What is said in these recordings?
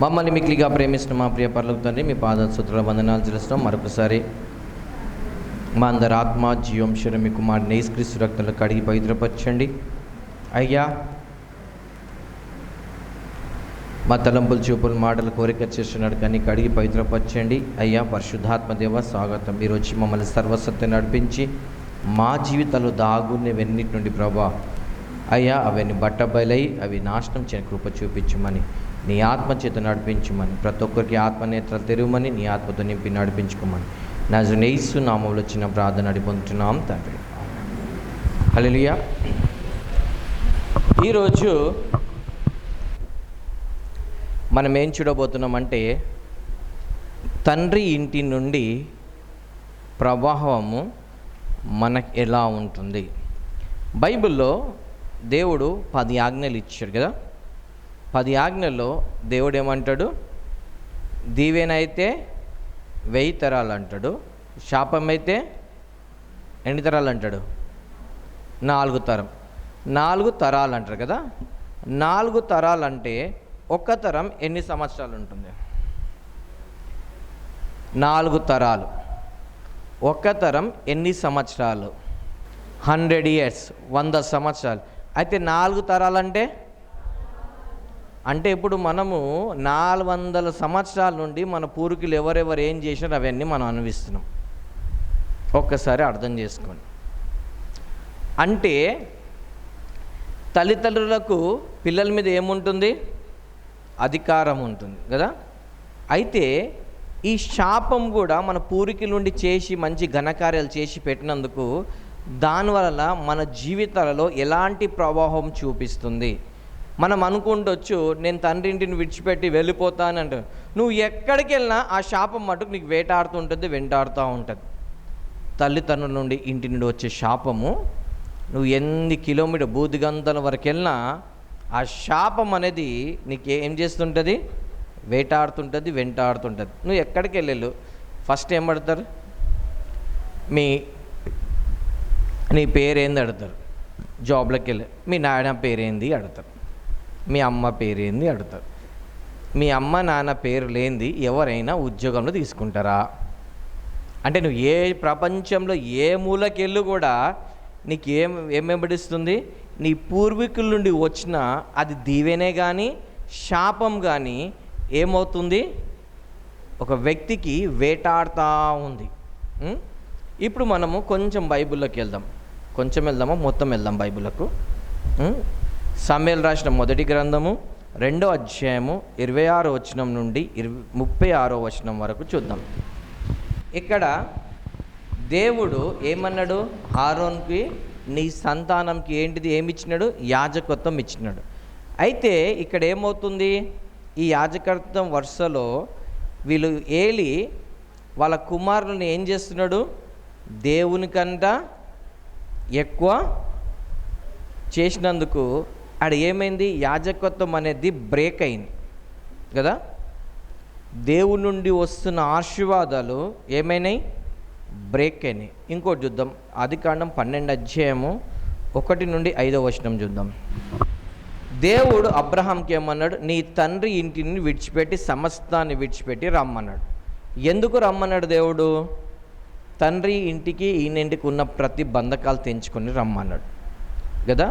మమ్మల్ని మిక్కిలిగా ప్రేమిస్తున్న మా ప్రియ పరలోక తండ్రి, మీ పాదసుతుల వందనాలు తెలుస్తున్నాం. మరొకసారి మా అందరి ఆత్మ జీవం శరీరం మీ కుమారుని యేసుక్రీస్తు రక్తంలో కడిగి పవిత్రపరచండి అయ్యా. మా తలంపులు చూపులు మాటలు కోరిక చేస్తున్నాడు కానీ కడిగి పవిత్రపరచండి అయ్యా. పరిశుద్ధాత్మ దేవ స్వాగతం. మీరు వచ్చి మమ్మల్ని సర్వసత్యం నడిపించి మా జీవితాలు దాగున్నవన్నిటి నుండి ప్రభా అయ్యా అవన్నీ బట్టబయలై అవి నాశనం చేయని కృప చూపించమని, నీ ఆత్మ చేత నడిపించమని, ప్రతి ఒక్కరికి ఆత్మనేత్రాలు తెరవమని, నీ ఆత్మతో నింపి నడిపించుకోమని నజరేయుని యేసు నామములో చిన్న ప్రార్థన అడిగిపోతున్నాం తండ్రి. హల్లెలూయా. ఈరోజు మనం ఏం చూడబోతున్నామంటే, తండ్రి ఇంటి నుండి ప్రవాహము మనకు ఎలా ఉంటుంది. బైబిల్లో దేవుడు 10 ఆజ్ఞలు ఇచ్చాడు కదా. 10 ఆజ్ఞల్లో దేవుడు ఏమంటాడు? దీవెనైతే 1000 తరాలు అంటాడు, శాపం అయితే ఎన్ని తరాలు అంటాడు? 4 తరం. 4 తరాలు అంటారు కదా. 4 తరాలు అంటే ఒక్క తరం ఎన్ని సంవత్సరాలు ఉంటుంది? 4 తరాలు. ఒక్క తరం ఎన్ని సంవత్సరాలు? 100 years, 100 సంవత్సరాలు. అయితే 4 తరాలంటే ఇప్పుడు మనము 400 సంవత్సరాల నుండి మన పూర్వీకులు ఎవరెవరు ఏం చేసినారో అవన్నీ మనం అనుభవిస్తున్నాం. ఒక్కసారి అర్థం చేసుకోండి. అంటే తల్లిదండ్రులకు పిల్లల మీద ఏముంటుంది? అధికారం ఉంటుంది కదా. అయితే ఈ శాపం కూడా మన పూర్వీకుల నుండి చేసి మంచి ఘనకార్యాలు చేసి పెట్టినందుకు దానివల్ల మన జీవితాలలో ఎలాంటి ప్రభావం చూపిస్తుంది? మనం అనుకుంటొచ్చు, నేను తండ్రి ఇంటిని విడిచిపెట్టి వెళ్ళిపోతానంట. నువ్వు ఎక్కడికి వెళ్ళినా ఆ శాపం మటుకు నీకు వెంటాడుతూ ఉంటుంది. తల్లిదండ్రుల నుండి ఇంటి నుండి వచ్చే శాపము నువ్వు ఎన్ని కిలోమీటర్ బూదిగంతల వరకు వెళ్ళినా ఆ శాపం అనేది నీకు ఏం చేస్తుంటుంది? వెంటాడుతుంటుంది. నువ్వు ఎక్కడికి వెళ్ళావు ఫస్ట్ ఏం పడతారు? నీ పేరేంది అడుగుతారు. జాబ్లోకి వెళ్ళి మీ నాయన పేరేంది అడుగుతారు, మీ అమ్మ పేరేంది అడుగుతారు. మీ అమ్మ నాన్న పేరు లేనిది ఎవరైనా ఉద్యోగంలో తీసుకుంటారా? అంటే నువ్వు ఏ ప్రపంచంలో ఏ మూలకెళ్ళు కూడా నీకు ఏమెబడిస్తుంది? నీ పూర్వీకుల నుండి వచ్చిన అది దీవెనే కానీ శాపం కానీ ఏమవుతుంది? ఒక వ్యక్తికి వేటాడుతూ ఉంది. ఇప్పుడు మనము కొంచెం బైబిల్లోకి వెళ్దామా మొత్తం వెళ్దాం బైబిల్కు. సమూయేలు రాసిన మొదటి గ్రంథము 2వ అధ్యాయము 26వ వచనం నుండి 36వ వచనం వరకు చూద్దాం. ఇక్కడ దేవుడు ఏమన్నాడు? ఆరోన్కి, నీ సంతానంకి ఏంటిది ఏమిచ్చినాడు? యాజకత్వం ఇచ్చినాడు. అయితే ఇక్కడ ఏమవుతుంది? ఈ యాజకత్వం వరుసలో వీళ్ళు ఏలి వాళ్ళ కుమారులను ఏం చేస్తున్నాడు? దేవునికంట ఎక్కువ చేసినందుకు ఆడ ఏమైంది? యాజకత్వం అనేది బ్రేక్ అయింది కదా. దేవుని నుండి వస్తున్న ఆశీర్వాదాలు ఏమైనాయి? బ్రేక్ అయినాయి. ఇంకోటి చూద్దాం. ఆదికాండం 12వ అధ్యాయము 1 నుండి 5వ వచనం చూద్దాం. దేవుడు అబ్రహాంకి ఏమన్నాడు? నీ తండ్రి ఇంటిని విడిచిపెట్టి సమస్తాన్ని విడిచిపెట్టి రమ్మన్నాడు. ఎందుకు రమ్మన్నాడు దేవుడు? తండ్రి ఇంటికి ఈయన ఇంటికి ఉన్న ప్రతి బంధకాలు తెంచుకొని రమ్మన్నాడు కదా.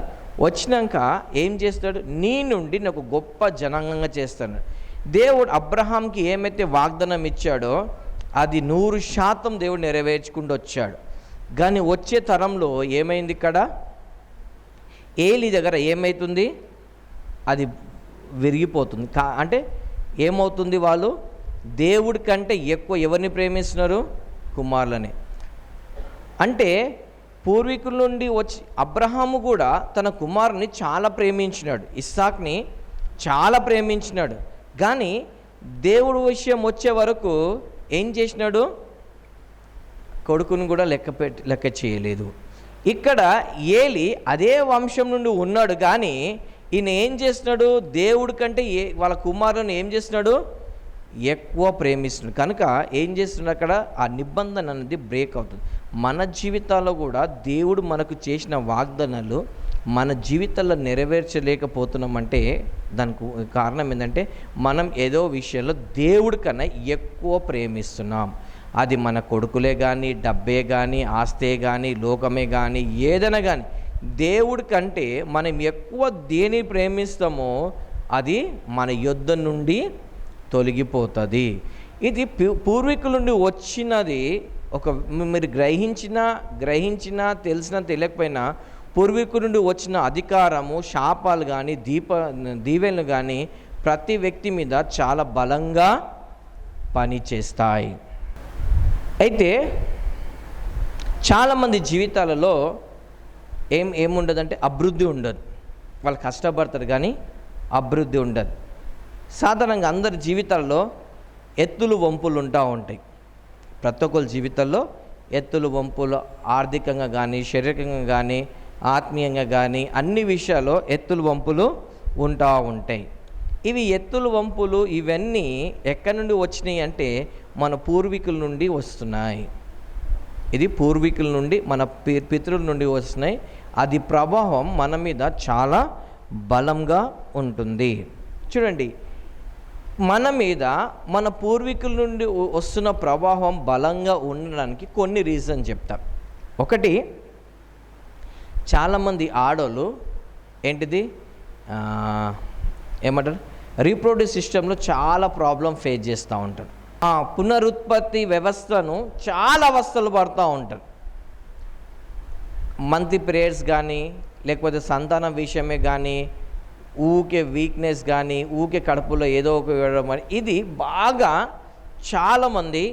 వచ్చినాక ఏం చేస్తాడు? నీ నుండి నాకు గొప్ప జనాంగంగా చేస్తాను. దేవుడు అబ్రహాంకి ఏమైతే వాగ్దానం ఇచ్చాడో అది 100% దేవుడు నెరవేర్చుకుంటూ వచ్చాడు. కానీ వచ్చే తరంలో ఏమైంది? ఇక్కడ ఏలి దగ్గర ఏమవుతుంది? అది విరిగిపోతుంది. అంటే ఏమవుతుంది? వాళ్ళు దేవుడి కంటే ఎక్కువ ఎవరిని ప్రేమిస్తున్నారు? కుమారులని. అంటే పూర్వీకుల నుండి వచ్చి అబ్రహాము కూడా తన కుమారుని చాలా ప్రేమించినాడు, ఇస్సాక్ని చాలా ప్రేమించినాడు. కానీ దేవుడు విషయం వచ్చే వరకు ఏం చేసినాడు? కొడుకుని కూడా లెక్క చేయలేదు. ఇక్కడ ఏలి అదే వంశం నుండి ఉన్నాడు, కానీ ఈయన ఏం చేస్తున్నాడు? దేవుడి కంటే వాళ్ళ కుమారుని ఏం చేస్తున్నాడు? ఎక్కువ ప్రేమిస్తున్నాడు. కనుక ఏం చేస్తున్నాడు? అక్కడ ఆ నిబంధన అనేది బ్రేక్ అవుతుంది. మన జీవితాల్లో కూడా దేవుడు మనకు చేసిన వాగ్దానాలు మన జీవితంలో నెరవేర్చలేకపోతున్నామంటే దానికి కారణం ఏంటంటే మనం ఏదో విషయంలో దేవుడి కన్నా ఎక్కువ ప్రేమిస్తున్నాం. అది మన కొడుకులే కానీ, డబ్బే కానీ, ఆస్తే కానీ, లోకమే కానీ, ఏదైనా కానీ దేవుడి కంటే మనం ఎక్కువ దేని ప్రేమిస్తామో అది మన యొద్ద నుండి తొలగిపోతుంది. ఇది పూర్వీకుల నుండి వచ్చినది. మీరు గ్రహించినా తెలిసినా తెలియకపోయినా పూర్వీకుల నుండి వచ్చిన అధికారము, శాపాలు కానీ, దీవెనలు కానీ ప్రతి వ్యక్తి మీద చాలా బలంగా పనిచేస్తాయి. అయితే చాలామంది జీవితాలలో ఏముండదంటే అభివృద్ధి ఉండదు. వాళ్ళు కష్టపడతారు కానీ అభివృద్ధి ఉండదు. సాధారణంగా అందరి జీవితాల్లో ఎత్తులు వంపులు ఉంటాయి. ప్రతి ఒక్కరి జీవితంలో ఎత్తులు వంపులు, ఆర్థికంగా కానీ, శారీరకంగా కానీ, ఆత్మీయంగా కానీ అన్ని విషయాల్లో ఎత్తులు వంపులు ఉంటాయి. ఇవి ఎత్తులు వంపులు ఇవన్నీ ఎక్కడి నుండి వచ్చినాయి అంటే మన పూర్వీకుల నుండి వస్తున్నాయి. ఇది పూర్వీకుల నుండి, మన పితరుల నుండి వస్తున్నాయి. అది ప్రభావం మన మీద చాలా బలంగా ఉంటుంది. చూడండి, మన మీద మన పూర్వీకుల నుండి వస్తున్న ప్రభావం బలంగా ఉండడానికి కొన్ని రీజన్ చెప్తా. ఒకటి, చాలామంది ఆడోళ్ళు ఏమంటారు, రీప్రొడ్యూస్ సిస్టంలో చాలా ప్రాబ్లం ఫేస్ చేస్తూ ఉంటారు. పునరుత్పత్తి వ్యవస్థను చాలా అవస్థలు పడుతూ ఉంటారు. మంత్లీ పీరియడ్స్ కానీ, లేకపోతే సంతానం విషయమే కానీ, ఊకే వీక్నెస్ కానీ, ఊకే కడుపులో ఏదో ఒక వేయడం కానీ, ఇది బాగా చాలామంది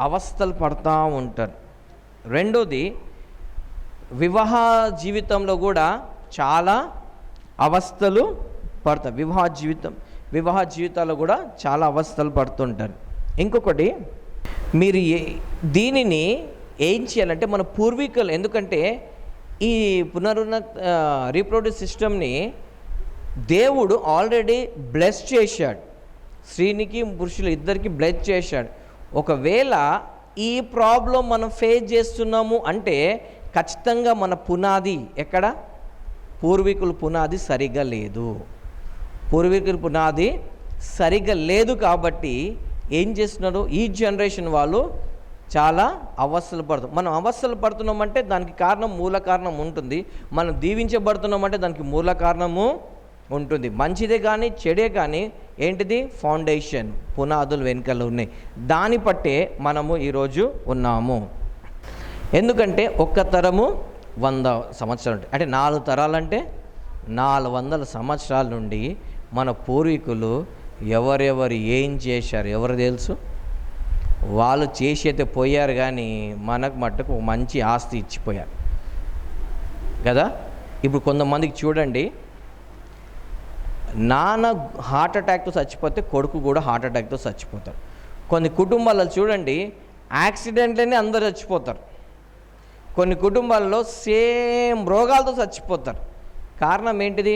అవస్థలు పడుతూ ఉంటారు. రెండోది, వివాహ జీవితంలో కూడా చాలా అవస్థలు పడతారు. వివాహ జీవితాల్లో కూడా చాలా అవస్థలు పడుతుంటారు. ఇంకొకటి, మీరు దీనిని ఏం చేయాలంటే మన పూర్వీకులు, ఎందుకంటే ఈ రీప్రొడ్యూస్ సిస్టమ్ని దేవుడు ఆల్రెడీ బ్లెస్ చేశాడు. స్త్రీనికి పురుషులు ఇద్దరికి బ్లెస్ చేశాడు. ఒకవేళ ఈ ప్రాబ్లం మనం ఫేస్ చేస్తున్నాము అంటే ఖచ్చితంగా మన పునాది ఎక్కడ? పూర్వీకుల పునాది సరిగ్గా లేదు. పూర్వీకుల పునాది సరిగ్గా లేదు కాబట్టి ఏం చేస్తున్నారు, ఈ జనరేషన్ వాళ్ళు చాలా అవస్థలు పడుతుంది. మనం అవస్థలు పడుతున్నామంటే దానికి మూల కారణం ఉంటుంది. మనం దీవించబడుతున్నామంటే దానికి మూల కారణము ఉంటుంది. మంచిదే కానీ చెడే కానీ ఫౌండేషన్, పునాదులు వెనుకలు ఉన్నాయి. దాన్ని బట్టే మనము ఈరోజు ఉన్నాము. ఎందుకంటే ఒక్క తరము 100 సంవత్సరాలు ఉంటాయి. అంటే 4 తరాలంటే 400 సంవత్సరాల నుండి మన పూర్వీకులు ఎవరెవరు ఏం చేశారు ఎవరు తెలుసు. వాళ్ళు చేసి అయితే పోయారు కానీ మనకు మట్టుకు మంచి ఆస్తి ఇచ్చిపోయారు కదా. ఇప్పుడు కొంతమందికి చూడండి, నాన్న హార్ట్ అటాక్తో చచ్చిపోతే కొడుకు కూడా హార్ట్ అటాక్తో చచ్చిపోతారు. కొన్ని కుటుంబాలలో చూడండి, యాక్సిడెంట్లోనే అందరు చచ్చిపోతారు. కొన్ని కుటుంబాల్లో సేమ్ రోగాలతో చచ్చిపోతారు. కారణం ఏంటిది?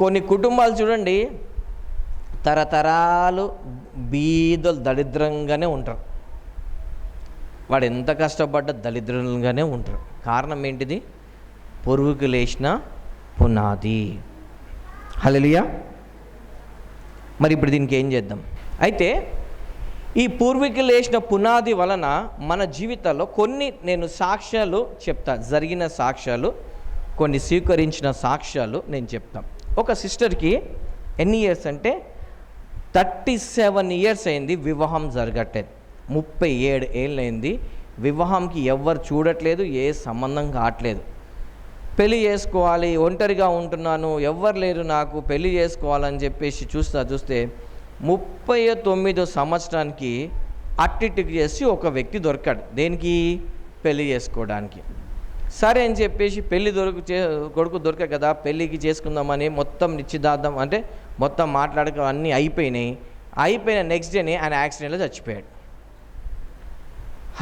కొన్ని కుటుంబాలు చూడండి, తరతరాలు బీదలు దరిద్రంగానే ఉంటారు. వాడు ఎంత కష్టపడ్డా దరిద్రంగానే ఉంటారు. కారణం ఏంటిది? పూర్వీకులు వేసిన పునాది. హల్లెలూయా. మరి ఇప్పుడు దీనికి ఏం చేద్దాం? అయితే ఈ పూర్వీకులు వేసిన పునాది వలన మన జీవితాల్లో కొన్ని నేను సాక్ష్యాలు చెప్తా, జరిగిన సాక్ష్యాలు, కొన్ని స్వీకరించిన సాక్ష్యాలు నేను చెప్తాను. ఒక సిస్టర్కి ఎన్ని ఇయర్స్ అంటే 37 ఇయర్స్ అయింది వివాహం జరగట్లేదు. 37 ఏళ్ళు అయింది వివాహంకి. ఎవ్వరు చూడట్లేదు, ఏ సంబంధం కావట్లేదు. పెళ్లి చేసుకోవాలి, ఒంటరిగా ఉంటున్నాను, ఎవ్వరు లేరు నాకు, పెళ్లి చేసుకోవాలని చెప్పేసి చూస్తే 39 సంవత్సరానికి అట్టిటికి చేసి ఒక వ్యక్తి దొరికాడు. దేనికి? పెళ్లి చేసుకోవడానికి. సరే అని చెప్పేసి కొడుకు దొరికాడు కదా, పెళ్ళికి చేసుకుందామని మొత్తం నిశ్చితార్థం అంటే మొత్తం మాట్లాడక అన్నీ అయిపోయిన నెక్స్ట్ డేనే ఆయన యాక్సిడెంట్లో చచ్చిపోయాడు.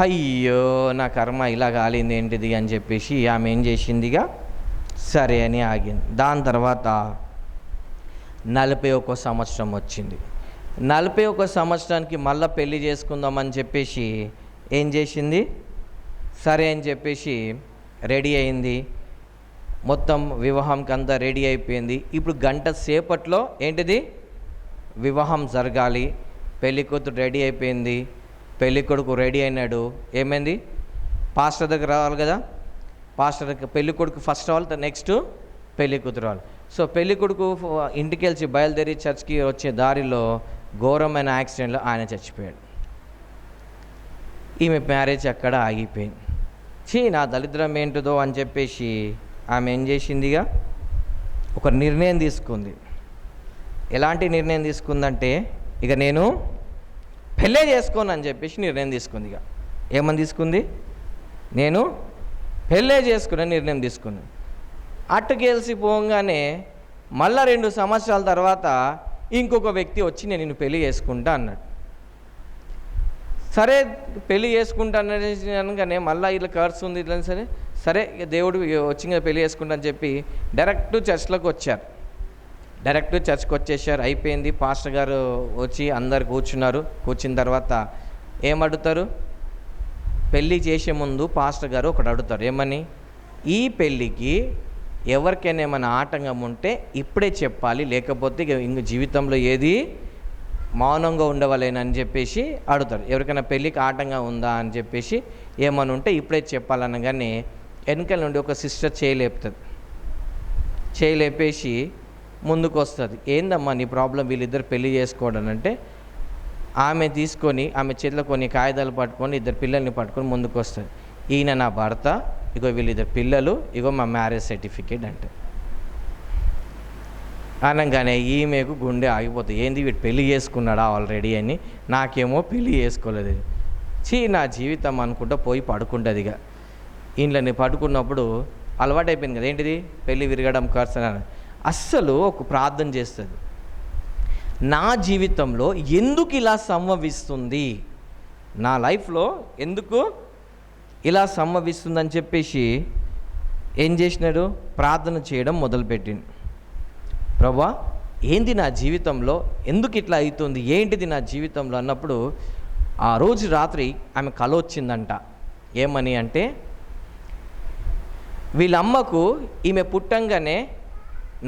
అయ్యో నా కర్మ ఇలా కాలింది ఏంటిది అని చెప్పేసి ఆమె ఏం చేసిందిగా, సరే అని ఆగింది. దాని తర్వాత 41 సంవత్సరం వచ్చింది. 41 సంవత్సరానికి మళ్ళీ పెళ్లి చేసుకుందామని చెప్పేసి ఏం చేసింది, సరే అని చెప్పేసి రెడీ అయింది. మొత్తం వివాహంకి అంతా రెడీ అయిపోయింది. ఇప్పుడు గంట సేపట్లో ఏంటిది, వివాహం జరగాలి. పెళ్లి కూతురు రెడీ అయిపోయింది, పెళ్లి కొడుకు రెడీ అయినాడు. ఏమైంది, పాస్టర్ దగ్గర రావాలి కదా, పాస్టర్ దగ్గర పెళ్లి కొడుకు ఫస్ట్ రావాలి, నెక్స్ట్ పెళ్లి కూతురు రావాలి. సో పెళ్లి కొడుకు ఇంటికి వెళ్ళి బయలుదేరి చర్చ్కి వచ్చే దారిలో ఘోరమైన యాక్సిడెంట్లో ఆయన చచ్చిపోయాడు. ఈమె మ్యారేజ్ అక్కడ ఆగిపోయింది. నా దరిద్రం ఏంటిదో అని చెప్పేసి ఆమె ఏం చేసిందిగా, ఒక నిర్ణయం తీసుకుంది. ఎలాంటి నిర్ణయం తీసుకుందంటే, ఇక నేను పెళ్ళే చేసుకోను అని చెప్పేసి నిర్ణయం తీసుకుంది. ఇక ఏమని తీసుకుంది, నేను పెళ్ళే చేసుకునే నిర్ణయం తీసుకుంది. అట్టుకేల్సి పోగానే మళ్ళా 2 సంవత్సరాల తర్వాత ఇంకొక వ్యక్తి వచ్చి నేను నిన్ను పెళ్ళి చేసుకుంటా అన్నాడు. సరే పెళ్ళి చేసుకుంటా అనగానే మళ్ళీ ఇట్లా ఖర్చు ఉంది ఇట్లా సరే ఇక దేవుడు వచ్చి పెళ్ళి చేసుకుంటా అని చెప్పి డైరెక్ట్ చర్చ్లోకి వచ్చారు. డైరెక్ట్ చర్చ్కి వచ్చేసారు. అయిపోయింది. పాస్టర్ గారు వచ్చి అందరు కూర్చున్నారు. కూర్చున్న తర్వాత ఏమడుగుతారు, పెళ్ళి చేసే ముందు పాస్టర్ గారు ఒకటి అడుగుతారు, ఏమని, ఈ పెళ్ళికి ఎవరికైనా ఏమైనా ఆటంకం ఉంటే ఇప్పుడే చెప్పాలి, లేకపోతే ఇంక జీవితంలో ఏది మౌనంగా ఉండవలేనని చెప్పేసి అడుగుతారు. ఎవరికైనా పెళ్ళికి ఆటంగా ఉందా అని చెప్పేసి ఏమని ఉంటే ఇప్పుడే చెప్పాలనగానే వెనకాల నుండి ఒక సిస్టర్ చేయలేపుతుంది. చేయలేపేసి ముందుకు వస్తుంది. ఏందమ్మా నీ ప్రాబ్లం, వీళ్ళిద్దరు పెళ్లి చేసుకోవడం అంటే ఆమె తీసుకొని ఆమె చేతిలో కొన్ని కాగితాలు పట్టుకొని 2 పిల్లల్ని పట్టుకొని ముందుకు వస్తుంది. ఈయన నా భర్త, ఇగో వీళ్ళిద్దరు పిల్లలు, ఇగో మా మ్యారేజ్ సర్టిఫికేట్ అంటే అనగానే ఈమెకు గుండె ఆగిపోతుంది. ఏంది వీడు పెళ్ళి చేసుకున్నాడా ఆల్రెడీ అని, నాకేమో పెళ్ళి చేసుకోలేదు. నా జీవితం అనుకుంటా పోయి పడుకుంటుంది. ఇక ఇంట్లోని పడుకున్నప్పుడు అలవాటు అయిపోయింది కదా, ఏంటిది పెళ్ళి విరగడం ఖర్చు. అస్సలు ఒక ప్రార్థన చేస్తుంది, నా జీవితంలో ఎందుకు ఇలా సంభవిస్తుంది, నా లైఫ్లో ఎందుకు ఇలా సంభవిస్తుందని చెప్పేసి ఏం చేసినాడు, ప్రార్థన చేయడం మొదలుపెట్టింది. ప్రభా ఏంది నా జీవితంలో, ఎందుకు ఇట్లా అవుతుంది, ఏంటిది నా జీవితంలో అన్నప్పుడు ఆ రోజు రాత్రి ఆమె కల వచ్చిందంట. ఏమని అంటే, వీళ్ళమ్మకు ఈమె పుట్టంగానే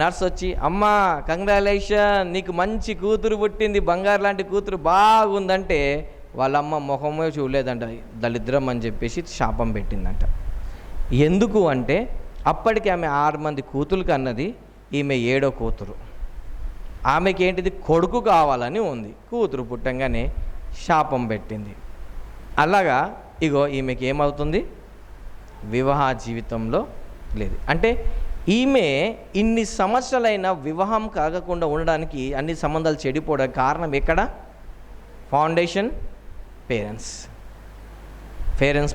నర్స్ వచ్చి, అమ్మా కంగ్రాచులేషన్, నీకు మంచి కూతురు పుట్టింది, బంగారు లాంటి కూతురు బాగుందంటే వాళ్ళమ్మ మొహమే చూడలేదంట, దళిద్రం అని చెప్పేసి శాపం పెట్టిందంట. ఎందుకు అంటే అప్పటికి ఆమె 6 మంది కూతురు కన్నది, ఈమె 7వ కూతురు. ఆమెకి ఏంటిది, కొడుకు కావాలని ఉంది, కూతురు పుట్టంగానే శాపం పెట్టింది. అలాగా ఇగో ఈమెకి ఏమవుతుంది, వివాహ జీవితంలో లేదు. అంటే ఈమె ఇన్ని సంవత్సరాలైన వివాహం కాకుండా ఉండడానికి, అన్ని సంబంధాలు చెడిపోవడానికి కారణం ఎక్కడ, ఫౌండేషన్ పేరెంట్స్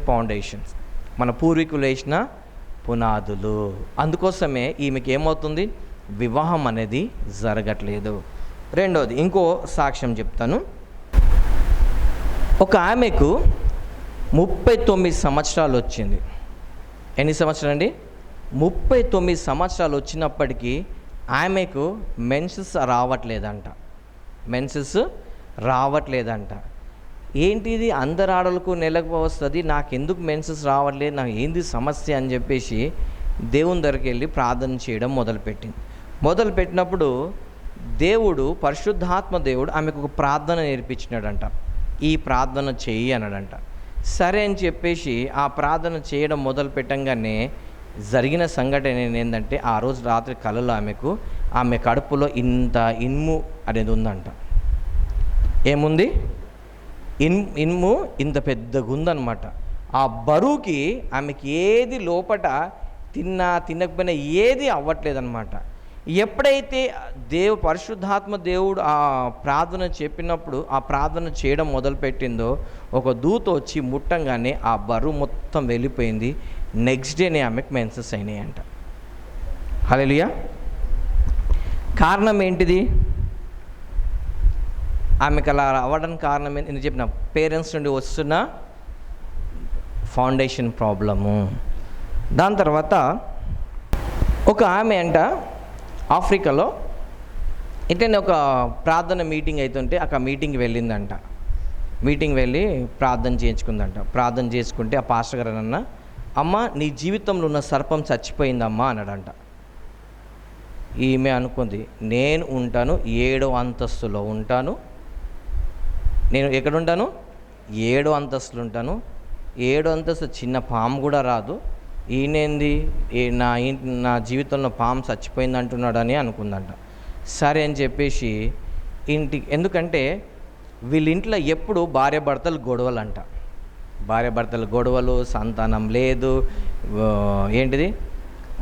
ఫౌండేషన్స్, మన పూర్వీకులు వేసిన పునాదులు. అందుకోసమే ఈమెకి ఏమవుతుంది, వివాహం అనేది జరగట్లేదు. రెండోది ఇంకో సాక్ష్యం చెప్తాను. ఒక ఆమెకు 39 సంవత్సరాలు వచ్చింది. ఎన్ని సంవత్సరాలు అండి, 39 సంవత్సరాలు వచ్చినప్పటికీ ఆమెకు మెన్సెస్ రావట్లేదంట. ఏంటిది, అందరు ఆడలకు నెలకు వస్తుంది, నాకెందుకు మెన్సెస్ రావట్లేదు, నాకు ఏంది సమస్య అని చెప్పేసి దేవుని దగ్గరికి వెళ్ళి ప్రార్థన చేయడం మొదలుపెట్టినప్పుడు పరిశుద్ధాత్మ దేవుడు ఆమెకు ఒక ప్రార్థన నేర్పించినాడంట. ఈ ప్రార్థన చెయ్యి అన్నాడంట. సరే అని చెప్పేసి ఆ ప్రార్థన చేయడం మొదలు పెట్టంగానే జరిగిన సంఘటన ఏంటంటే, ఆ రోజు రాత్రి కలలో ఆమె కడుపులో ఇంత ఇనుము అనేది ఉందంట. ఏముంది, ఇనుము ఇంత పెద్దగా ఉందన్నమాట. ఆ బరువుకి ఆమెకి ఏది లోపట తినకపోయినా ఏది అవ్వట్లేదన్నమాట. ఎప్పుడైతే పరిశుద్ధాత్మ దేవుడు ఆ ప్రార్థన చెప్పినప్పుడు ఆ ప్రార్థన చేయడం మొదలుపెట్టిందో, ఒక దూత వచ్చి ముట్టంగానే ఆ బరువు మొత్తం వెళ్ళిపోయింది. నెక్స్ట్ డేనే ఆమెకు మెన్సెస్ అయినాయంట. హల్లెలూయా. కారణం ఏంటిది, ఆమెకు అలా అవ్వడానికి కారణం ఏంటి, నేను చెప్పిన పేరెంట్స్ నుండి వస్తున్న ఫౌండేషన్ ప్రాబ్లము. దాని తర్వాత ఒక ఆమె అంట ఆఫ్రికాలో ఇట్లనే ఒక ప్రార్థన మీటింగ్ అవుతుంటే అక్కడ మీటింగ్కి వెళ్ళి ప్రార్థన చేయించుకుందంట. ప్రార్థన చేసుకుంటే ఆ పాస్టర్ గారు అన్న అమ్మ నీ జీవితంలో ఉన్న సర్పం చచ్చిపోయిందమ్మా అన్నాడంట. ఈమె అనుకుంది, నేను ఉంటాను 7వ అంతస్తులో ఉంటాను. నేను ఎక్కడ ఉంటాను? 7వ అంతస్తులు ఉంటాను. 7వ అంతస్తు చిన్న పాము కూడా రాదు. ఈయనేంది నా జీవితంలో పాము చచ్చిపోయింది అంటున్నాడని అనుకుందంట. సరే అని చెప్పేసి ఎందుకంటే వీళ్ళింట్లో ఎప్పుడు భార్యాభర్తలు గొడవలంట. భార్యాభర్తలు గొడవలు, సంతానం లేదు, ఏంటిది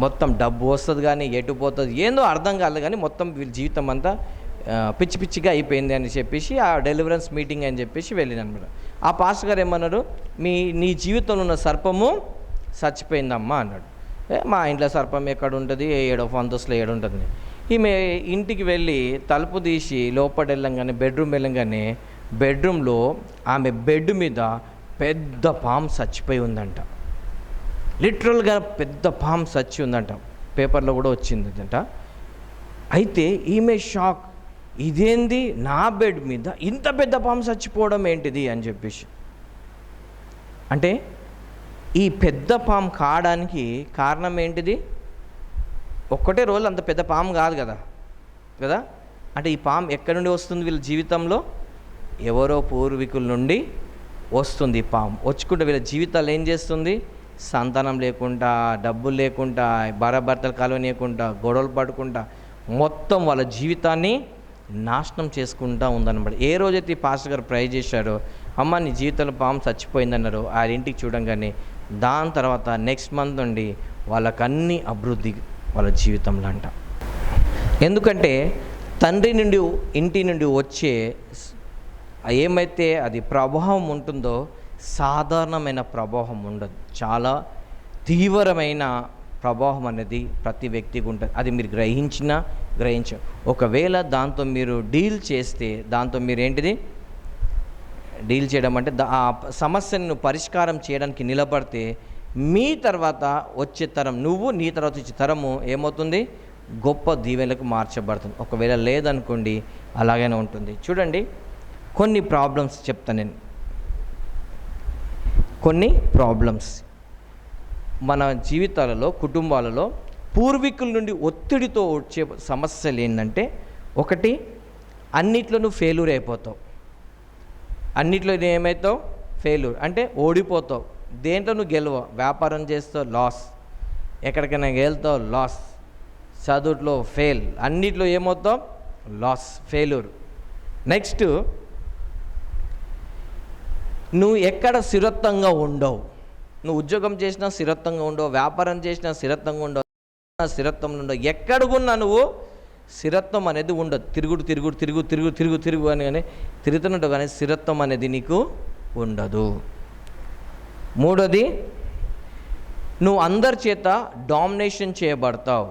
మొత్తం డబ్బు వస్తుంది కానీ ఎటు పోతుంది ఏందో అర్థం కాలేదు, కానీ మొత్తం వీళ్ళ జీవితం అంతా పిచ్చి పిచ్చిగా అయిపోయింది అని చెప్పేసి ఆ డెలివరెన్స్ మీటింగ్ అని చెప్పేసి వెళ్ళినమాట. ఆ పాస్టర్ గారు ఏమన్నారు, నీ జీవితంలో ఉన్న సర్పము చచ్చిపోయిందమ్మా అన్నాడు. మా ఇంట్లో సర్పం ఎక్కడ ఉంటుంది? 7వ అంతస్తులో ఉంటుంది. ఈమె ఇంటికి వెళ్ళి తలుపు తీసి లోపల వెళ్ళంగానే బెడ్రూమ్ వెళ్ళంగానే బెడ్రూమ్లో ఆమె బెడ్ మీద పెద్ద పాము చచ్చిపోయి ఉందంట. లిటరల్గా పెద్ద పాము చచ్చి ఉందంట. పేపర్లో కూడా వచ్చిందంట. అయితే ఈమె షాక్, ఇదేంది నా బెడ్ మీద ఇంత పెద్ద పాము చచ్చిపోవడం ఏంటిది అని చెప్పేసి. అంటే ఈ పెద్ద పాము కావడానికి కారణం ఏంటిది? ఒక్కటే రోజు అంత పెద్ద పాము కాదు కదా. అంటే ఈ పాము ఎక్కడి నుండి వస్తుంది? వీళ్ళ జీవితంలో ఎవరో పూర్వీకుల నుండి వస్తుంది. ఈ పాము వచ్చుకుంటే వీళ్ళ జీవితాలు ఏం చేస్తుంది? సంతానం లేకుండా, డబ్బులు లేకుండా, భార్యాభర్తలు కలవనీయకుండా, గొడవలు పడుకుంటా మొత్తం వాళ్ళ జీవితాన్ని నాశనం చేసుకుంటూ ఉందన్నమాట. ఏ రోజైతే ఈ పాస్టర్ గారు ప్రే చేశారో, అమ్మ నీ జీవితంలో పాము చచ్చిపోయిందన్నారు, ఆ ఇంటికి చూడంగానే దాని తర్వాత నెక్స్ట్ మంత్ నుండి వాళ్ళకన్నీ అభివృద్ధి వాళ్ళ జీవితంలో అంట. ఎందుకంటే తండ్రి నుండి ఇంటి నుండి వచ్చే ఏమైతే అది ప్రభావం ఉంటుందో సాధారణమైన ప్రభావం ఉండదు. చాలా తీవ్రమైన ప్రభావం అనేది ప్రతి వ్యక్తికి ఉంటుంది. అది మీరు గ్రహించ ఒకవేళ దాంతో మీరు డీల్ చేస్తే, దాంతో మీరు ఏంటిది డీల్ చేయడం అంటే ఆ సమస్యను పరిష్కారం చేయడానికి నిలబడితే మీ తర్వాత వచ్చే తరం, నీ తర్వాత వచ్చే తరము ఏమవుతుంది? గొప్ప దీవెనలకు మార్చబడుతుంది. ఒకవేళ లేదనుకోండి అలాగనే ఉంటుంది. చూడండి, కొన్ని ప్రాబ్లమ్స్ చెప్తాను నేను. కొన్ని ప్రాబ్లమ్స్ మన జీవితాలలో, కుటుంబాలలో పూర్వీకుల నుండి ఒత్తిడితో వచ్చే సమస్యలు ఏంటంటే, ఒకటి అన్నిట్లోనూ ఫెయిల్యూర్ అయిపోతావు. అన్నిట్లో ఏమవుతావు? ఫెయిల్యూర్ అంటే ఓడిపోతావు. దేంట్లో నువ్వు గెలవవు. వ్యాపారం చేస్తావు లాస్, ఎక్కడికైనా వెళ్తావు లాస్, చదువులో ఫెయిల్, అన్నిట్లో ఏమవుతావు? Loss, failure. నెక్స్ట్, నువ్వు ఎక్కడ స్థిరత్వంగా ఉండవు. నువ్వు ఉద్యోగం చేసినా స్థిరత్వంగా ఉండవు, వ్యాపారం చేసినా స్థిరత్వంగా ఉండవు, స్థిరత్వంలో ఉండవు. ఎక్కడున్నా నువ్వు స్థిరత్వం అనేది ఉండదు. తిరుగు అని తిరుగుతున్నట్టు కానీ స్థిరత్వం అనేది నీకు ఉండదు. మూడోది, నువ్వు అందరి చేత డామినేషన్ చేయబడతావు.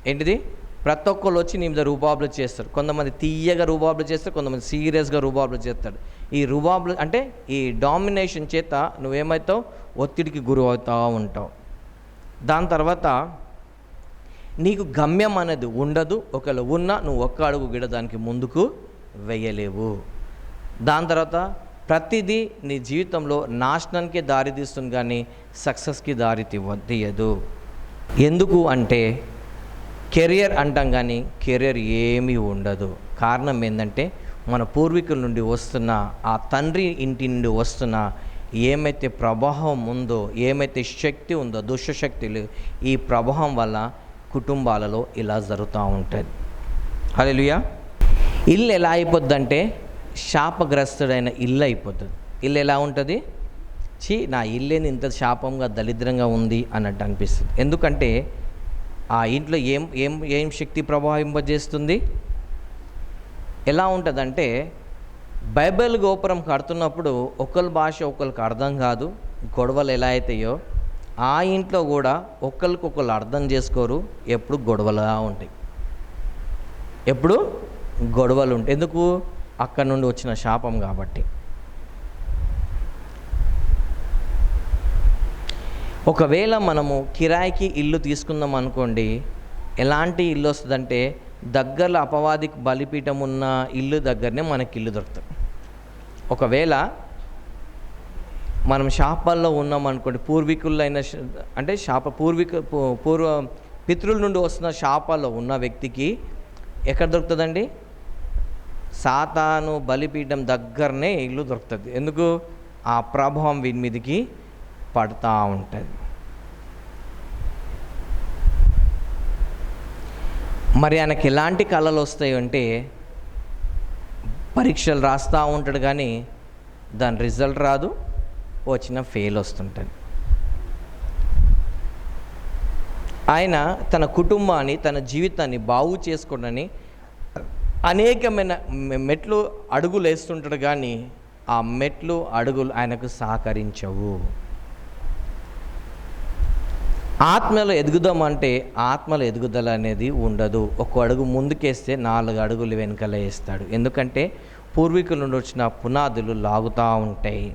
ఏంటిది? ప్రతి ఒక్కళ్ళు వచ్చి నీ మీద రుబాబులు చేస్తారు. కొంతమంది తీయగా రుబాబులు చేస్తారు, కొంతమంది సీరియస్గా రుబాబులు చేస్తాడు. ఈ రుబాబులు అంటే ఈ డామినేషన్ చేత నువ్వేమవుతావు? ఒత్తిడికి గురి అవుతూ ఉంటావు. దాని తర్వాత నీకు గమ్యం అనేది ఉండదు. ఒకవేళ ఉన్నా నువ్వు ఒక్క అడుగు కూడా దానికి ముందుకు వేయలేవు. దాని తర్వాత ప్రతిదీ నీ జీవితంలో నాశనానికి దారి తీస్తుంది కానీ సక్సెస్కి దారి తీయదు. ఎందుకు అంటే కెరియర్ అంటాం కానీ కెరియర్ ఏమీ ఉండదు. కారణం ఏంటంటే మన పూర్వీకుల నుండి వస్తున్న ఆ తండ్రి ఇంటి నుండి వస్తున్న ఏమైతే ప్రభావం ఉందో, ఏమైతే శక్తి ఉందో, దుష్టశక్తులు, ఈ ప్రభావం వల్ల కుటుంబాలలో ఇలా జరుగుతూ ఉంటుంది. హల్లెలూయా. ఇల్లు ఎలా అయిపోద్దంటే శాపగ్రస్తుడైన ఇల్లు అయిపోతుంది. ఇల్లు ఎలా ఉంటుంది? నా ఇల్లేని ఇంత శాపంగా దరిద్రంగా ఉంది అన్నట్టు అనిపిస్తుంది. ఎందుకంటే ఆ ఇంట్లో ఏం శక్తి ప్రభావింపజేస్తుంది? ఎలా ఉంటుందంటే బైబిల్ గోపురం కడుతున్నప్పుడు ఒకరి భాష ఒకరికి అర్థం కాదు, గొడవలు ఎలా అవుతాయో ఆ ఇంట్లో కూడా ఒకరికొకరు అర్థం చేసుకోరు, ఎప్పుడు గొడవలుగా ఉంటాయి. ఎప్పుడు గొడవలు ఉంటాయి. ఎందుకు? అక్కడి నుండి వచ్చిన శాపం కాబట్టి. ఒకవేళ మనము కిరాయికి ఇల్లు తీసుకుందాం అనుకోండి, ఎలాంటి ఇల్లు వస్తుందంటే దగ్గరలో అపవాదికి బలిపీఠం ఉన్న ఇల్లు దగ్గరనే మనకి ఇల్లు దొరుకుతుంది. ఒకవేళ మనం శాపాల్లో ఉన్నాం అనుకోండి, పూర్వీకులైన అంటే పూర్వ పితృల నుండి వస్తున్న శాపాల్లో ఉన్న వ్యక్తికి ఎక్కడ దొరుకుతుందండి? సాతాను బలిపీఠం దగ్గరనే ఇల్లు దొరుకుతుంది. ఎందుకు? ఆ ప్రభావం వీని మీదకి పడుతూ ఉంటుంది. మరి ఆయనకి ఎలాంటి కళలు వస్తాయి అంటే, పరీక్షలు రాస్తూ ఉంటాడు కానీ దాని రిజల్ట్ రాదు, వచ్చిన ఫెయిల్ వస్తుంటుంది. ఆయన తన కుటుంబాన్ని, తన జీవితాన్ని బాగు చేసుకోవడానికి అనేకమైన మెట్లు అడుగులు వేస్తుంటాడు కానీ ఆ మెట్లు అడుగులు ఆయనకు సహకరించవు. ఆత్మలో ఎదుగుదామంటే ఆత్మలో ఎదుగుదల అనేది ఉండదు. ఒక అడుగు ముందుకేస్తే 4 అడుగులు వెనకాల వేస్తాడు. ఎందుకంటే పూర్వీకుల నుండి వచ్చిన పునాదులు లాగుతూ ఉంటాయి.